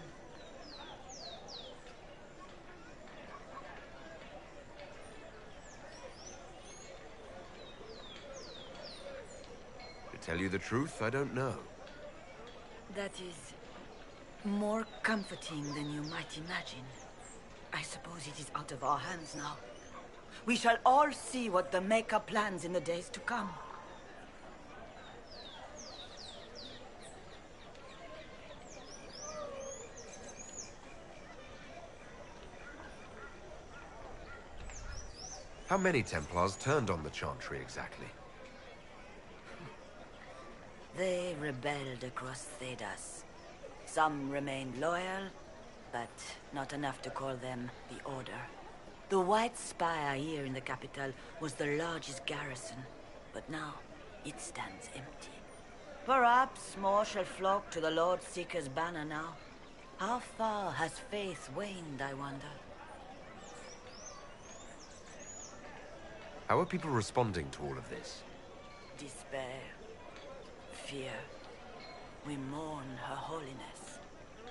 To tell you the truth, I don't know. That is more comforting than you might imagine. I suppose it is out of our hands now. We shall all see what the Maker plans in the days to come. How many Templars turned on the Chantry exactly? They rebelled across Thedas. Some remained loyal, but not enough to call them the Order. The White Spire here in the capital was the largest garrison, but now it stands empty. Perhaps more shall flock to the Lord Seeker's banner now. How far has faith waned, I wonder? How are people responding to all of this? Despair. Fear. We mourn Her Holiness.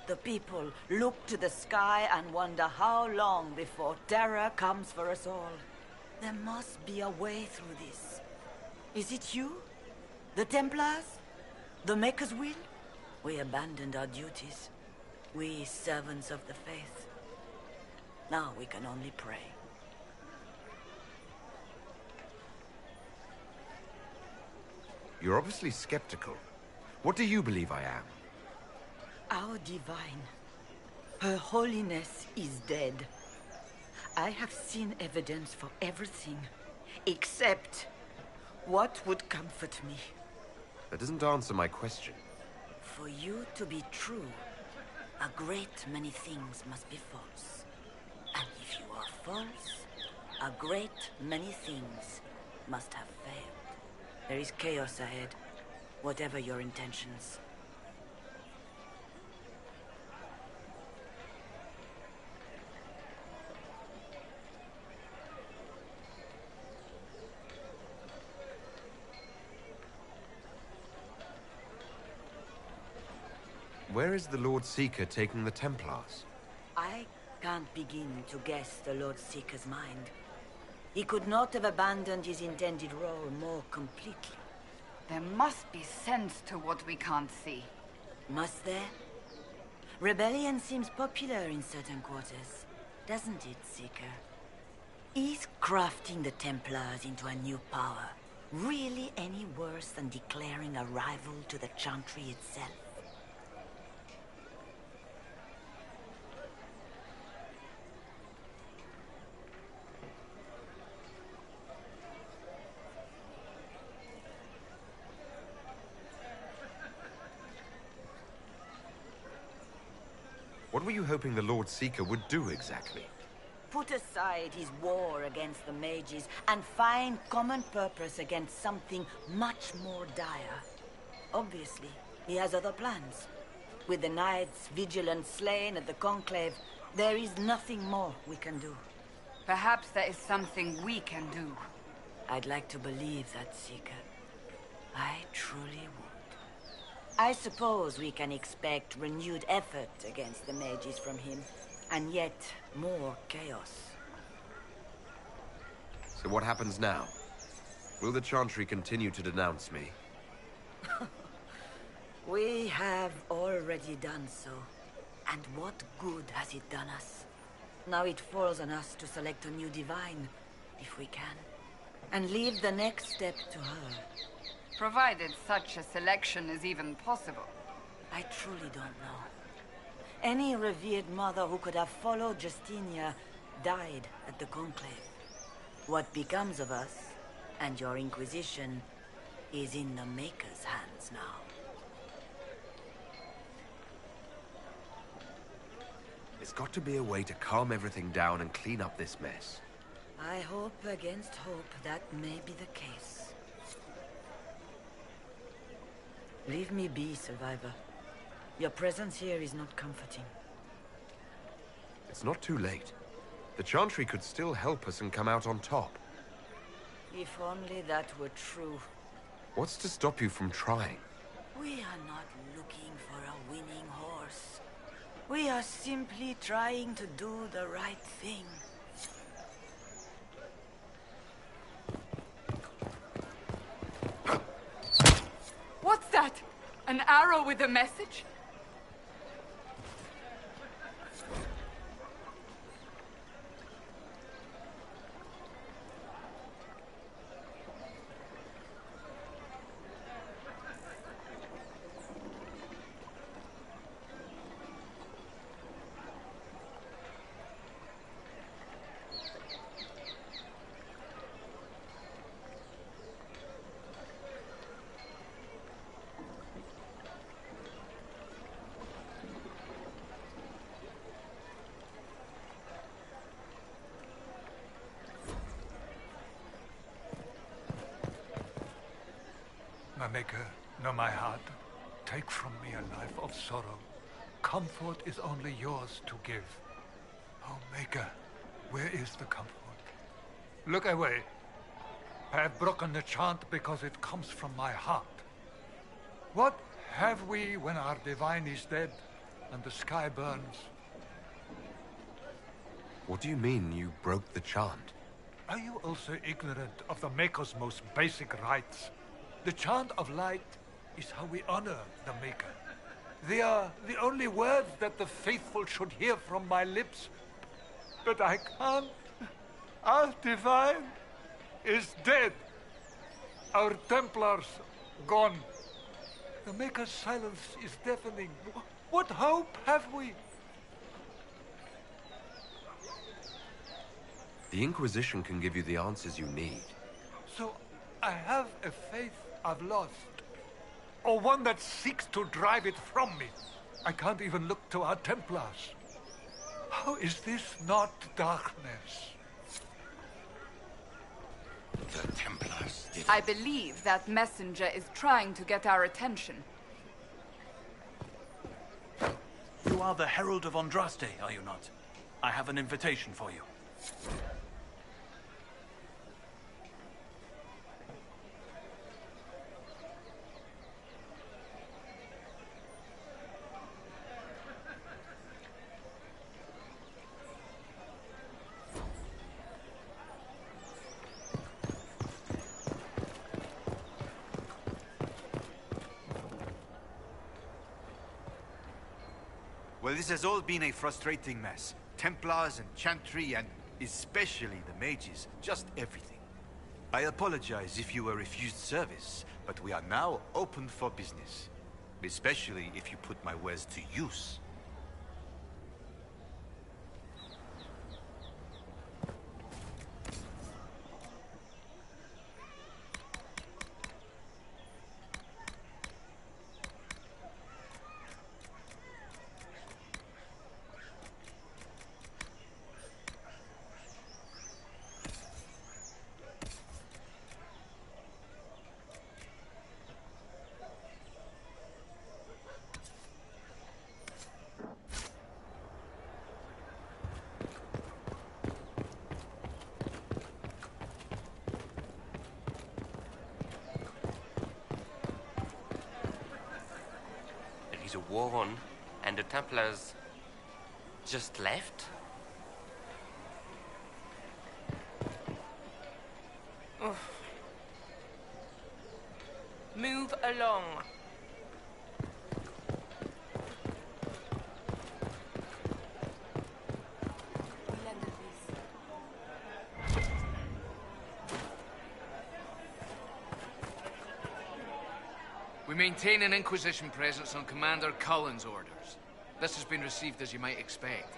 The people look to the sky and wonder how long before terror comes for us all. There must be a way through this. Is it you? The Templars? The Maker's will? We abandoned our duties. We servants of the faith. Now we can only pray. You're obviously skeptical. What do you believe I am? Our divine. Her Holiness is dead. I have seen evidence for everything, except what would comfort me. That doesn't answer my question. For you to be true, a great many things must be false. And if you are false, a great many things must have failed. There is chaos ahead, whatever your intentions. Where is the Lord Seeker taking the Templars? I can't begin to guess the Lord Seeker's mind. He could not have abandoned his intended role more completely. There must be sense to what we can't see. Must there? Rebellion seems popular in certain quarters, doesn't it, Seeker? Is crafting the Templars into a new power really any worse than declaring a rival to the Chantry itself? What were you hoping the Lord Seeker would do exactly? Put aside his war against the mages and find common purpose against something much more dire. Obviously, he has other plans. With the knights vigilant slain at the Conclave, there is nothing more we can do. Perhaps there is something we can do. I'd like to believe that, Seeker. I truly would. I suppose we can expect renewed effort against the mages from him, and yet more chaos. So what happens now? Will the Chantry continue to denounce me? We have already done so. And what good has it done us? Now it falls on us to select a new divine, if we can, and leave the next step to her. Provided such a selection is even possible. I truly don't know. Any revered mother who could have followed Justinia died at the Conclave. What becomes of us, and your Inquisition, is in the Maker's hands now. There's got to be a way to calm everything down and clean up this mess. I hope against hope that may be the case. Leave me be, Survivor. Your presence here is not comforting. It's not too late. The Chantry could still help us and come out on top. If only that were true. What's to stop you from trying? We are not looking for a winning horse. We are simply trying to do the right thing. What's that? An arrow with a message? My Maker, know my heart. Take from me a life of sorrow. Comfort is only yours to give. Oh, Maker, where is the comfort? Look away. I have broken the chant because it comes from my heart. What have we when our divine is dead and the sky burns? What do you mean you broke the chant? Are you also ignorant of the Maker's most basic rites? The chant of light is how we honor the Maker. They are the only words that the faithful should hear from my lips. But I can't. Our divine is dead. Our Templars gone. The Maker's silence is deafening. What hope have we? The Inquisition can give you the answers you need. So I have a faith I've lost, or one that seeks to drive it from me. I can't even look to our Templars. How is this not darkness? The Templars did... I believe that messenger is trying to get our attention. You are the Herald of Andraste, are you not? I have an invitation for you. this has all been a frustrating mess. Templars and Chantry and especially the mages, just everything. I apologize if you were refused service, but we are now open for business. Especially if you put my wares to use. There is a war on, and the Templars just left? Ugh. Move along. We maintain an Inquisition presence on Commander Cullen's orders. This has been received as you might expect.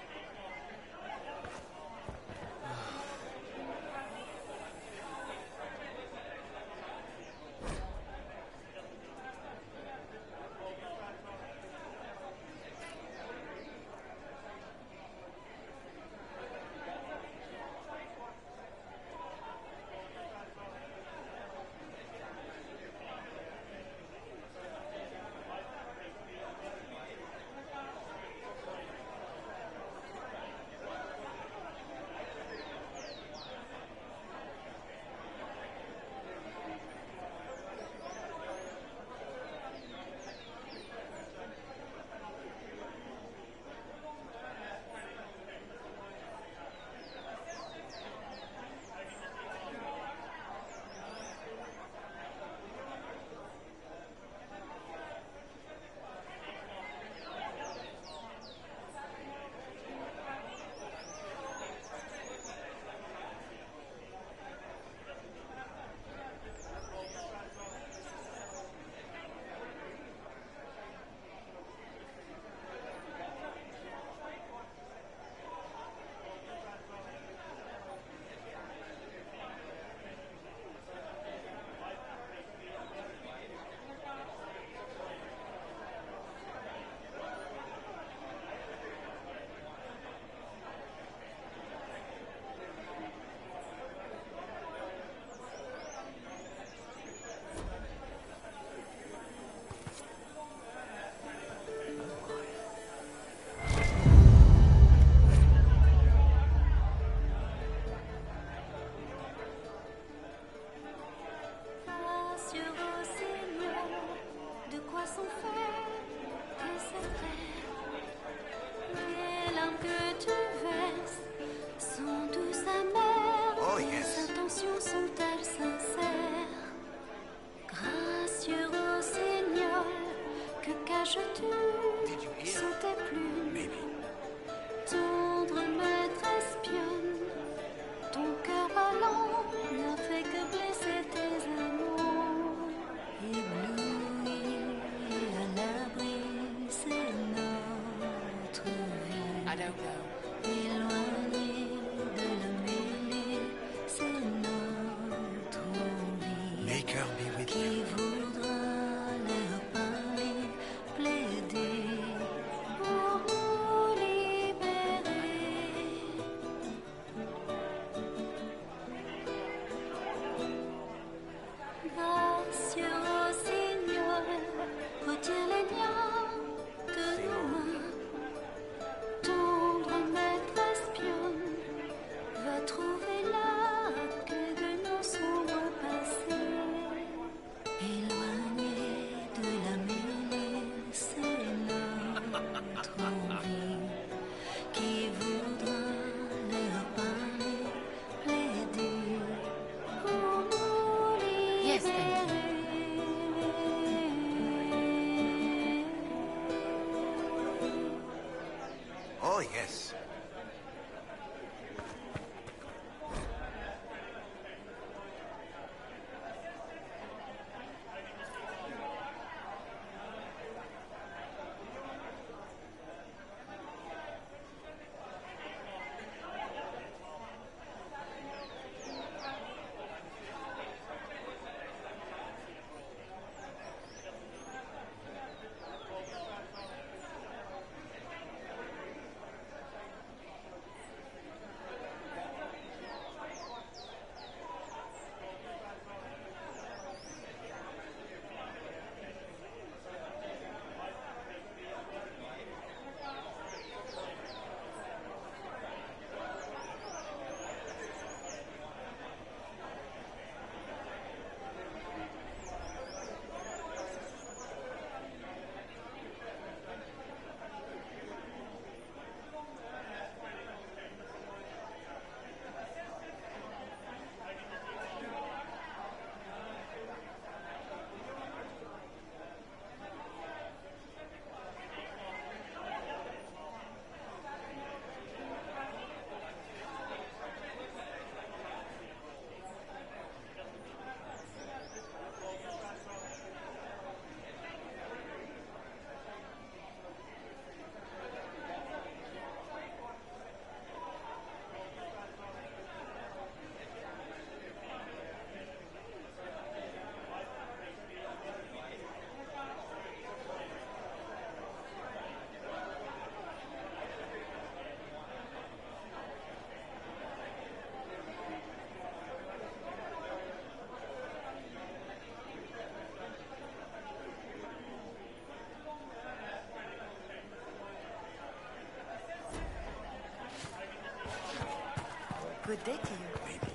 Good day to you. Maybe.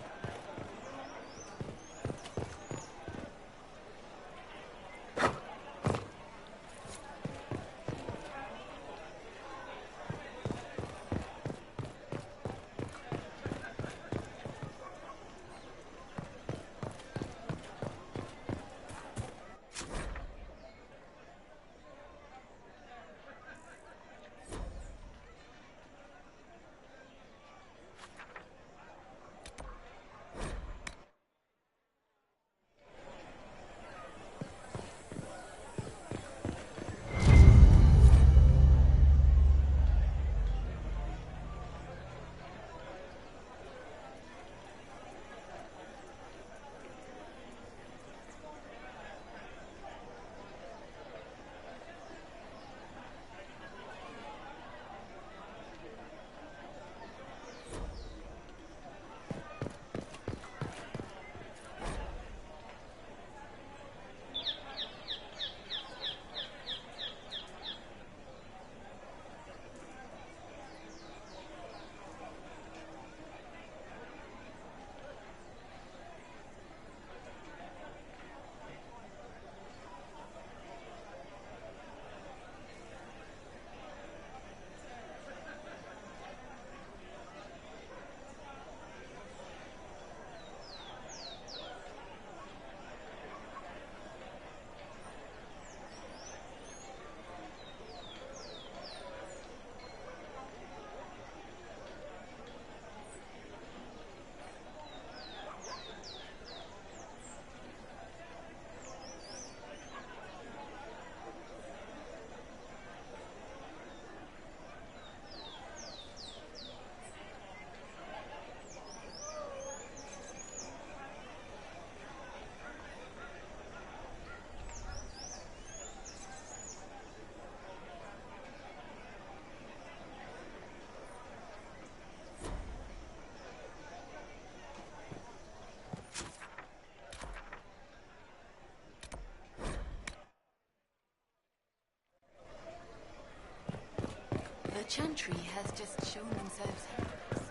The Chantry has just shown themselves helpless.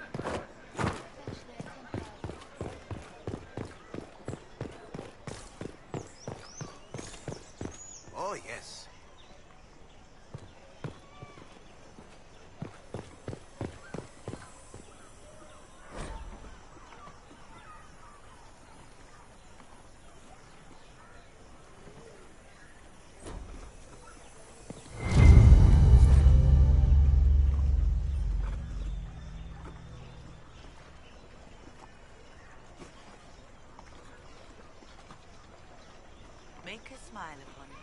Oh, yes. Make a smile upon it.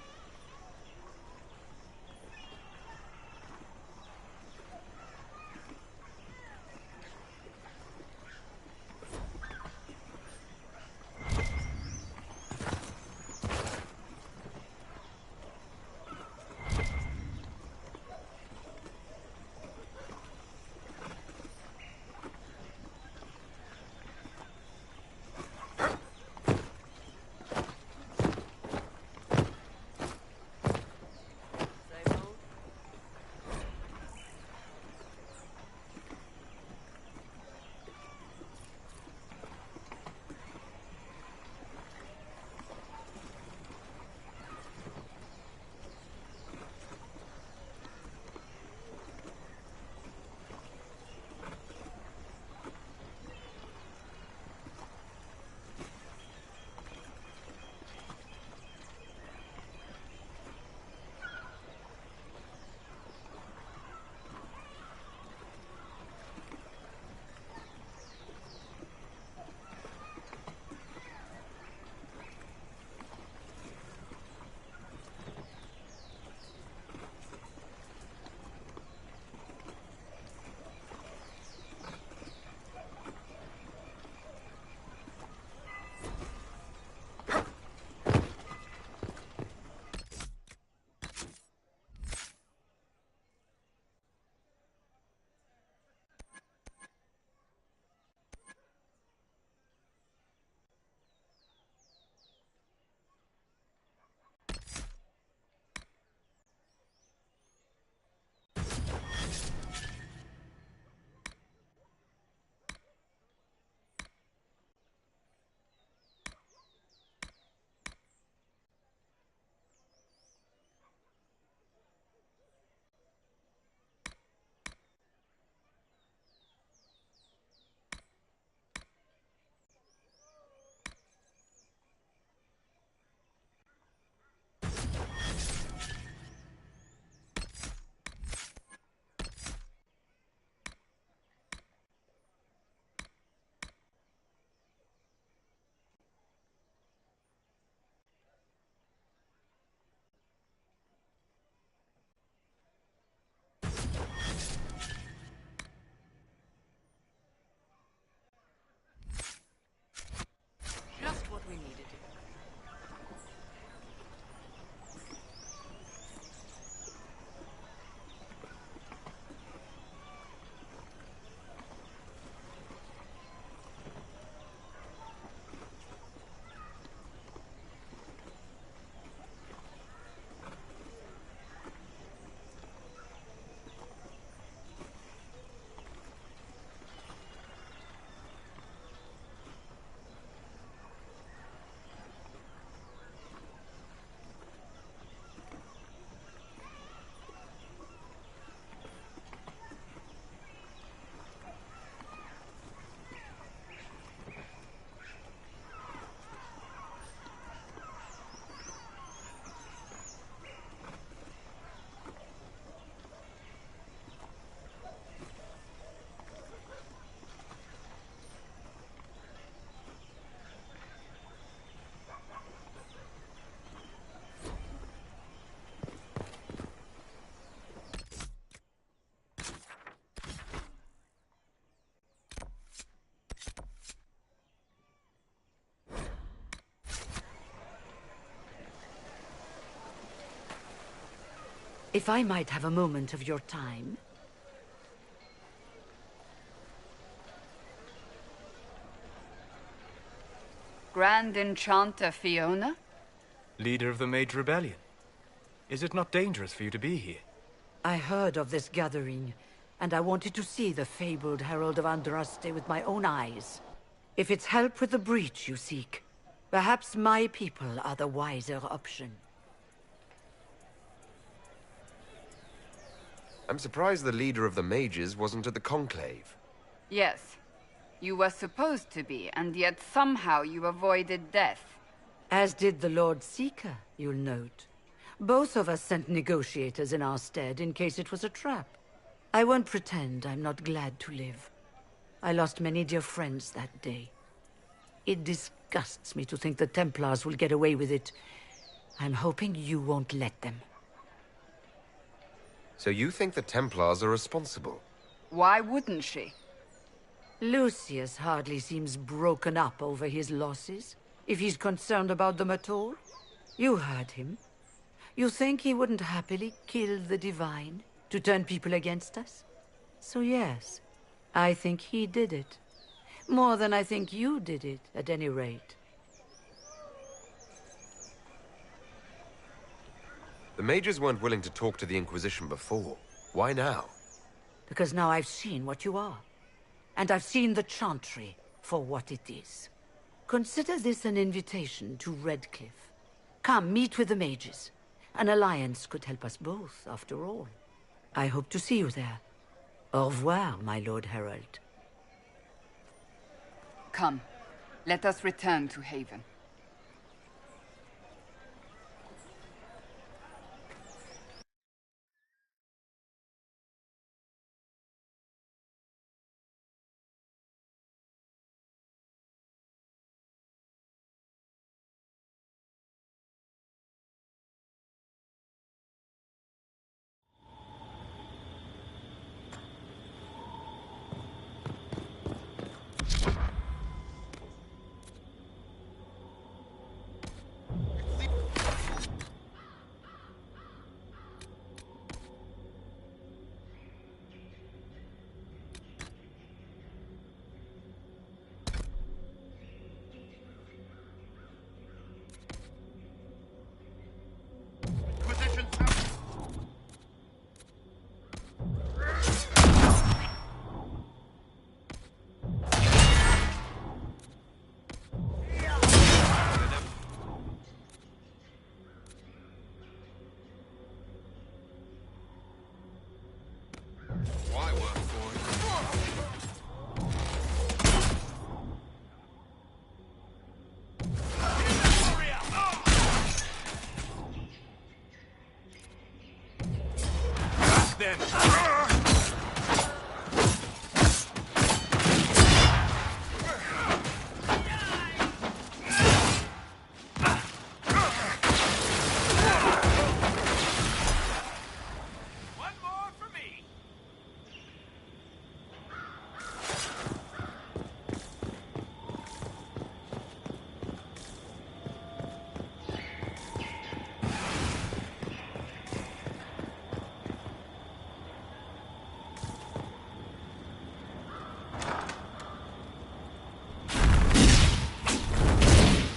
If I might have a moment of your time. Grand Enchanter Fiona? Leader of the Mage Rebellion. Is it not dangerous for you to be here? I heard of this gathering, and I wanted to see the fabled Herald of Andraste with my own eyes. If it's help with the breach you seek, perhaps my people are the wiser option. I'm surprised the leader of the mages wasn't at the conclave. Yes. You were supposed to be, and yet somehow you avoided death. As did the Lord Seeker, you'll note. Both of us sent negotiators in our stead in case it was a trap. I won't pretend I'm not glad to live. I lost many dear friends that day. It disgusts me to think the Templars will get away with it. I'm hoping you won't let them. So you think the Templars are responsible? Why wouldn't she? Lucius hardly seems broken up over his losses, if he's concerned about them at all. You heard him. You think he wouldn't happily kill the Divine to turn people against us? So yes, I think he did it. More than I think you did it, at any rate. The mages weren't willing to talk to the Inquisition before. Why now? Because now I've seen what you are. And I've seen the Chantry for what it is. Consider this an invitation to Redcliffe. Come, meet with the mages. An alliance could help us both, after all. I hope to see you there. Au revoir, my Lord Herald. Come, let us return to Haven.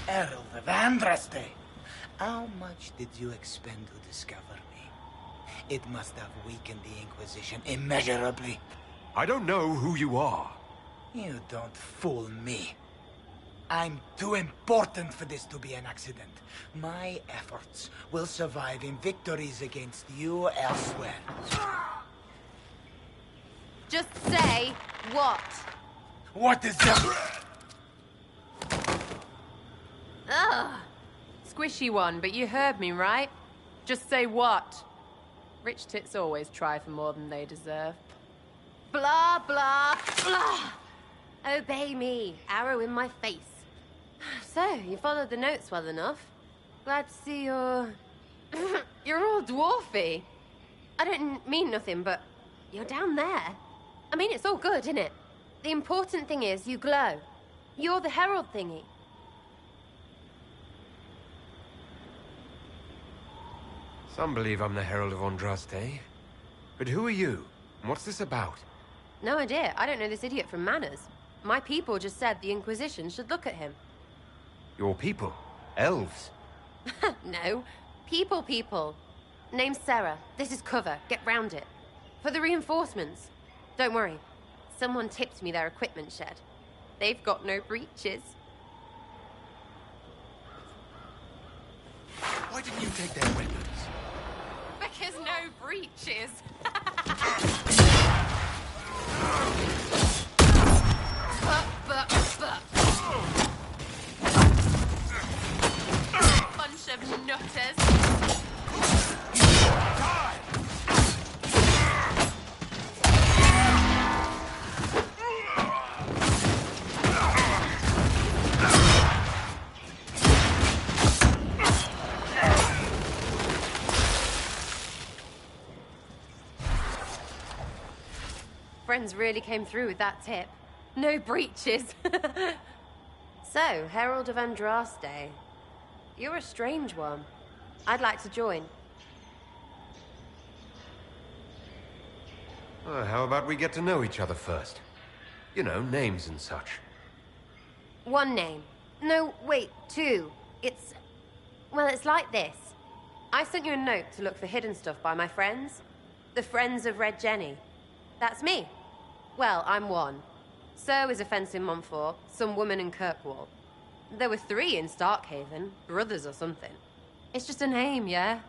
Herald of Andraste. How much did you expend to discover me? It must have weakened the Inquisition immeasurably. I don't know who you are. You don't fool me. I'm too important for this to be an accident. My efforts will survive in victories against you elsewhere. Just say what? What is that? Ugh. Squishy one, but you heard me, right? Just say what? Rich tits always try for more than they deserve. Blah, blah, blah. Obey me. Arrow in my face. So, you followed the notes well enough. Glad to see you're... you're all dwarfy. I don't mean nothing, but you're down there. I mean, it's all good, isn't it? The important thing is you glow. You're the herald thingy. Some believe I'm the Herald of Andraste. But who are you? And what's this about? No idea. I don't know this idiot from Manners. My people just said the Inquisition should look at him. Your people? Elves? No. People. Name's Sarah. This is cover. Get round it. For the reinforcements. Don't worry. Someone tipped me their equipment shed. They've got no breaches. Why didn't you take their weapons? Because no breaches. Bunch of nutters. Friends really came through with that tip. No breaches. So, Herald of Andraste. You're a strange one. I'd like to join. How about we get to know each other first? You know, names and such. One name. No, wait, two. Well, it's like this. I sent you a note to look for hidden stuff by my friends. The Friends of Red Jenny. That's me. Well, I'm one. So is a fence in Montfort, some woman in Kirkwall. There were 3 in Starkhaven, brothers or something. It's just a name, yeah?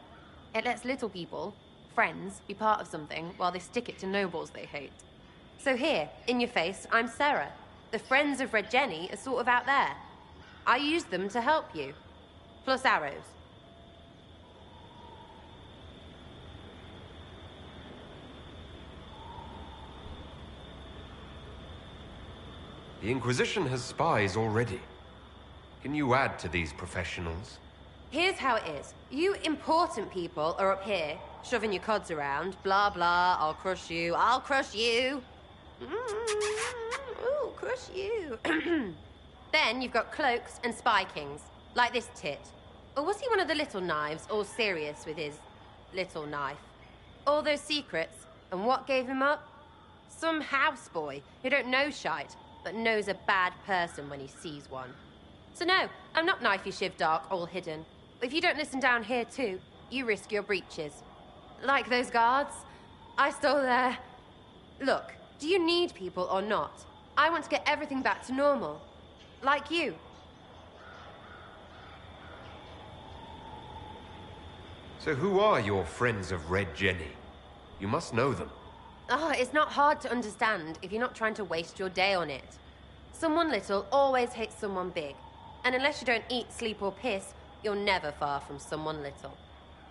It lets little people, friends, be part of something while they stick it to nobles they hate. So here, in your face, I'm Sarah. The Friends of Red Jenny are sort of out there. I use them to help you. Plus arrows. The Inquisition has spies already. Can you add to these professionals? Here's how it is. You important people are up here, shoving your cods around. Blah, blah, I'll crush you, I'll crush you. Ooh, crush you. Then you've got cloaks and spy kings, like this tit. Or was he one of the little knives, all serious with his little knife? All those secrets, and what gave him up? Some houseboy who don't know shite, but knows a bad person when he sees one. So no, I'm not knifey shiv dark, all hidden. If you don't listen down here too, you risk your breeches. Like those guards, I stole their... Look, do you need people or not? I want to get everything back to normal. Like you. So who are your Friends of Red Jenny? You must know them. It's not hard to understand if you're not trying to waste your day on it. Someone little always hates someone big. And unless you don't eat, sleep, or piss, you're never far from someone little.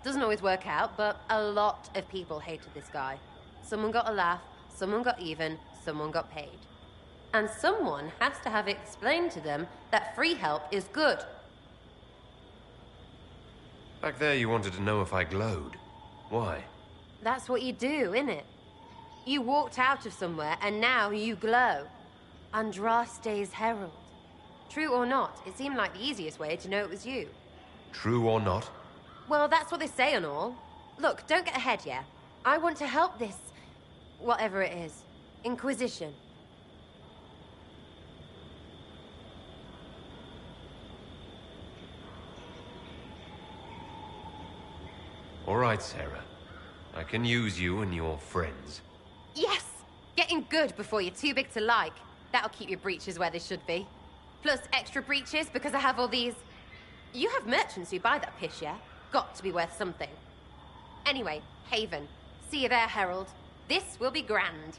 Doesn't always work out, but a lot of people hated this guy. Someone got a laugh, someone got even, someone got paid. And someone has to have explained to them that free help is good. Back there you wanted to know if I glowed. Why? That's what you do, innit? You walked out of somewhere, and now you glow. Andraste's herald. True or not, it seemed like the easiest way to know it was you. True or not? Well, that's what they say and all. Look, don't get ahead, yeah? I want to help this... whatever it is. Inquisition. All right, Sarah. I can use you and your friends. Yes! Getting good before you're too big to like. That'll keep your breeches where they should be. Plus extra breeches because I have all these... You have merchants who buy that piss, yeah? Got to be worth something. Anyway, Haven. See you there, Herald. This will be grand.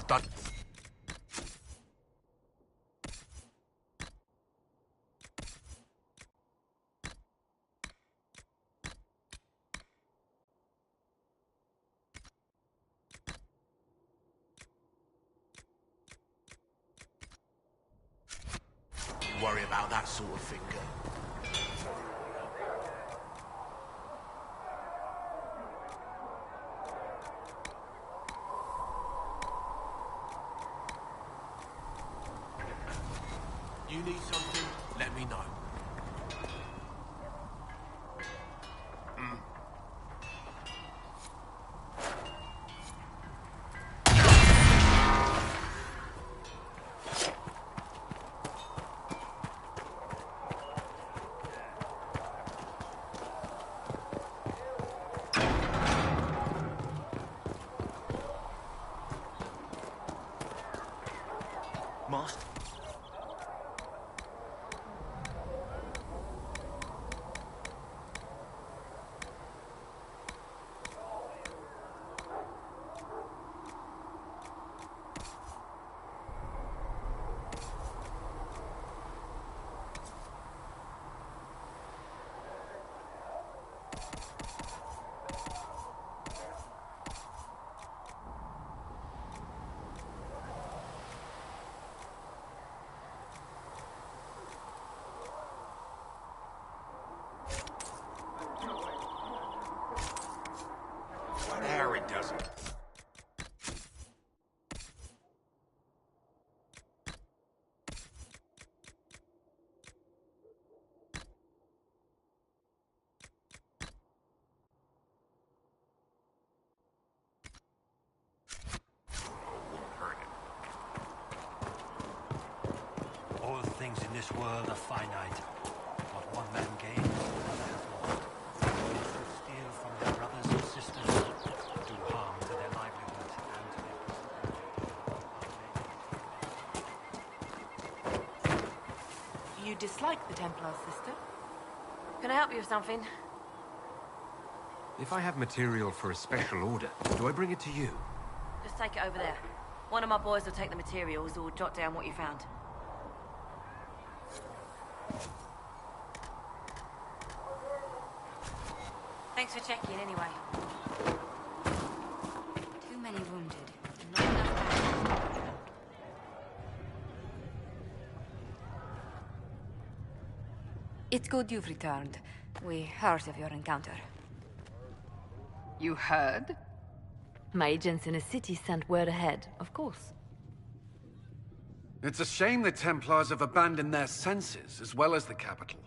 done. You worry about that sort of thing, girl. You need something? Let me know. Master? There it doesn't. All things in this world are finite. What one man gains, another has lost. Those who steal from their brothers and sisters do harm to their livelihood and to their... You dislike the Templars, sister? Can I help you with something? If I have material for a special order, do I bring it to you? Just take it over there. One of my boys will take the materials or jot down what you found. Thanks for checking anyway. Too many wounded. Not enough back. It's good you've returned. We heard of your encounter. You heard? My agents in the city sent word ahead, of course. It's a shame the Templars have abandoned their senses, as well as the capital.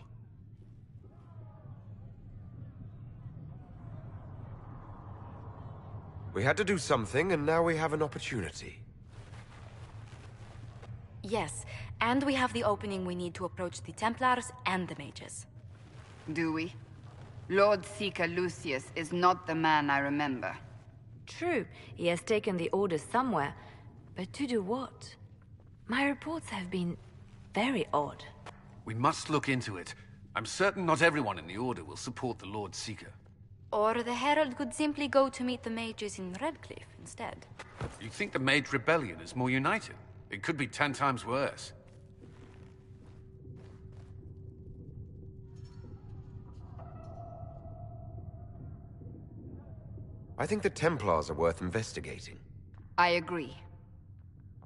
We had to do something, and now we have an opportunity. Yes, and we have the opening we need to approach the Templars and the mages. Do we? Lord Seeker Lucius is not the man I remember. True, he has taken the orders somewhere, but to do what? My reports have been very odd. We must look into it. I'm certain not everyone in the Order will support the Lord Seeker. Or the Herald could simply go to meet the mages in Redcliffe instead. You think the Mage Rebellion is more united? It could be 10 times worse. I think the Templars are worth investigating. I agree.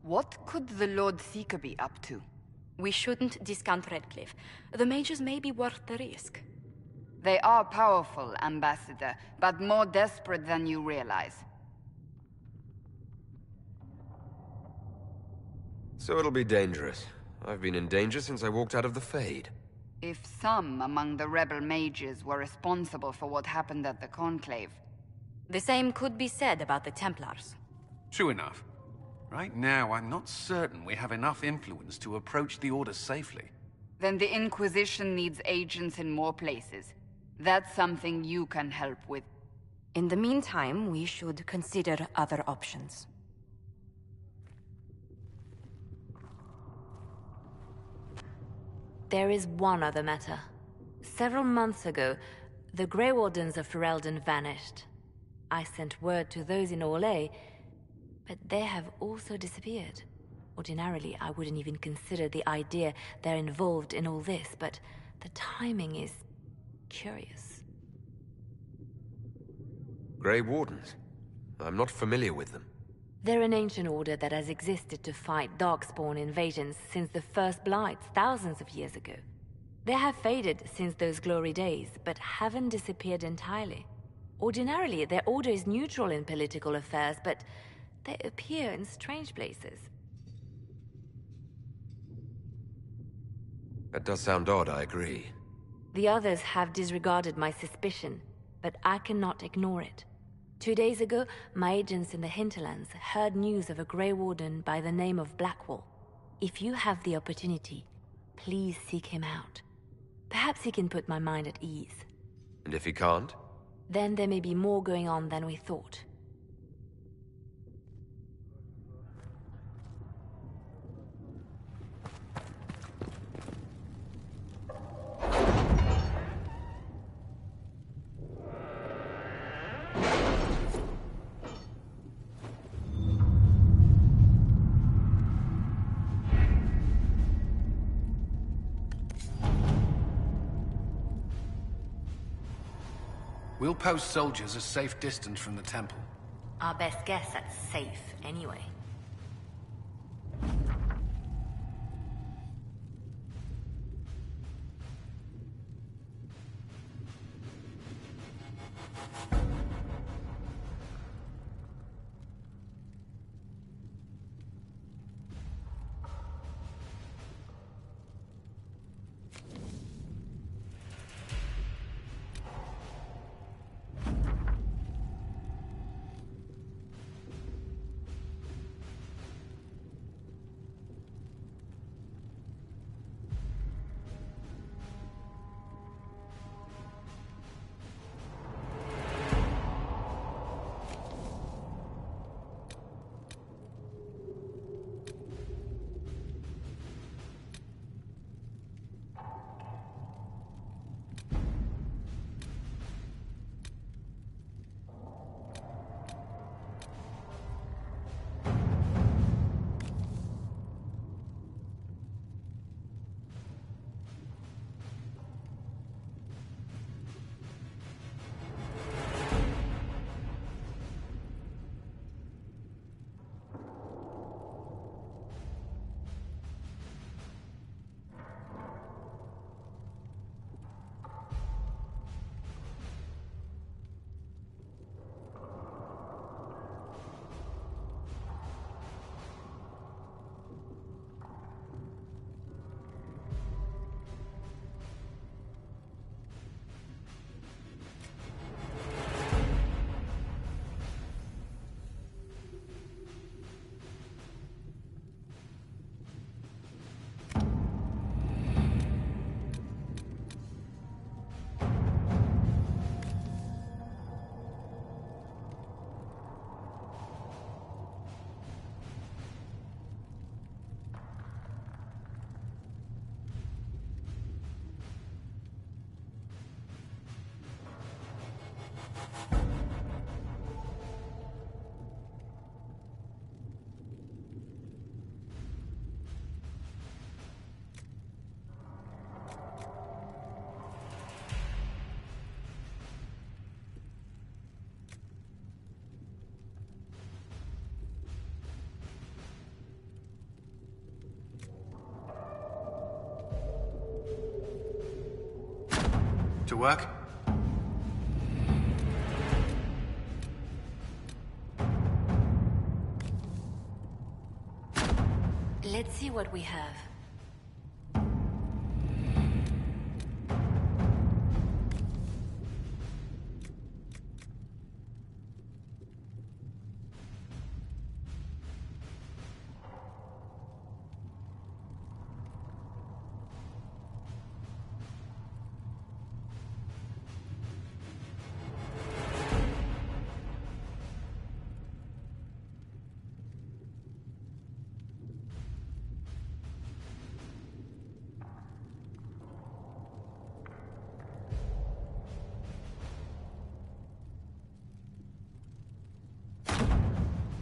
What could the Lord Seeker be up to? We shouldn't discount Redcliffe. The mages may be worth the risk. They are powerful, Ambassador, but more desperate than you realize. So it'll be dangerous. I've been in danger since I walked out of the Fade. If some among the rebel mages were responsible for what happened at the Conclave... The same could be said about the Templars. True enough. Right now, I'm not certain we have enough influence to approach the Order safely. Then the Inquisition needs agents in more places. That's something you can help with. In the meantime, we should consider other options. There is one other matter. Several months ago, the Grey Wardens of Ferelden vanished. I sent word to those in Orlais, But they have also disappeared. Ordinarily, I wouldn't even consider the idea they're involved in all this, but the timing is curious. Grey Wardens? I'm not familiar with them. They're an ancient order that has existed to fight Darkspawn invasions since the first Blights thousands of years ago. They have faded since those glory days, but haven't disappeared entirely. Ordinarily, their order is neutral in political affairs, but they appear in strange places. That does sound odd, I agree. The others have disregarded my suspicion, but I cannot ignore it. 2 days ago, my agents in the hinterlands heard news of a Grey Warden by the name of Blackwall. If you have the opportunity, please seek him out. Perhaps he can put my mind at ease. And if he can't? Then there may be more going on than we thought. We'll post soldiers a safe distance from the temple. Our best guess at safe, anyway. To work? Let's see what we have.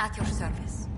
At your service.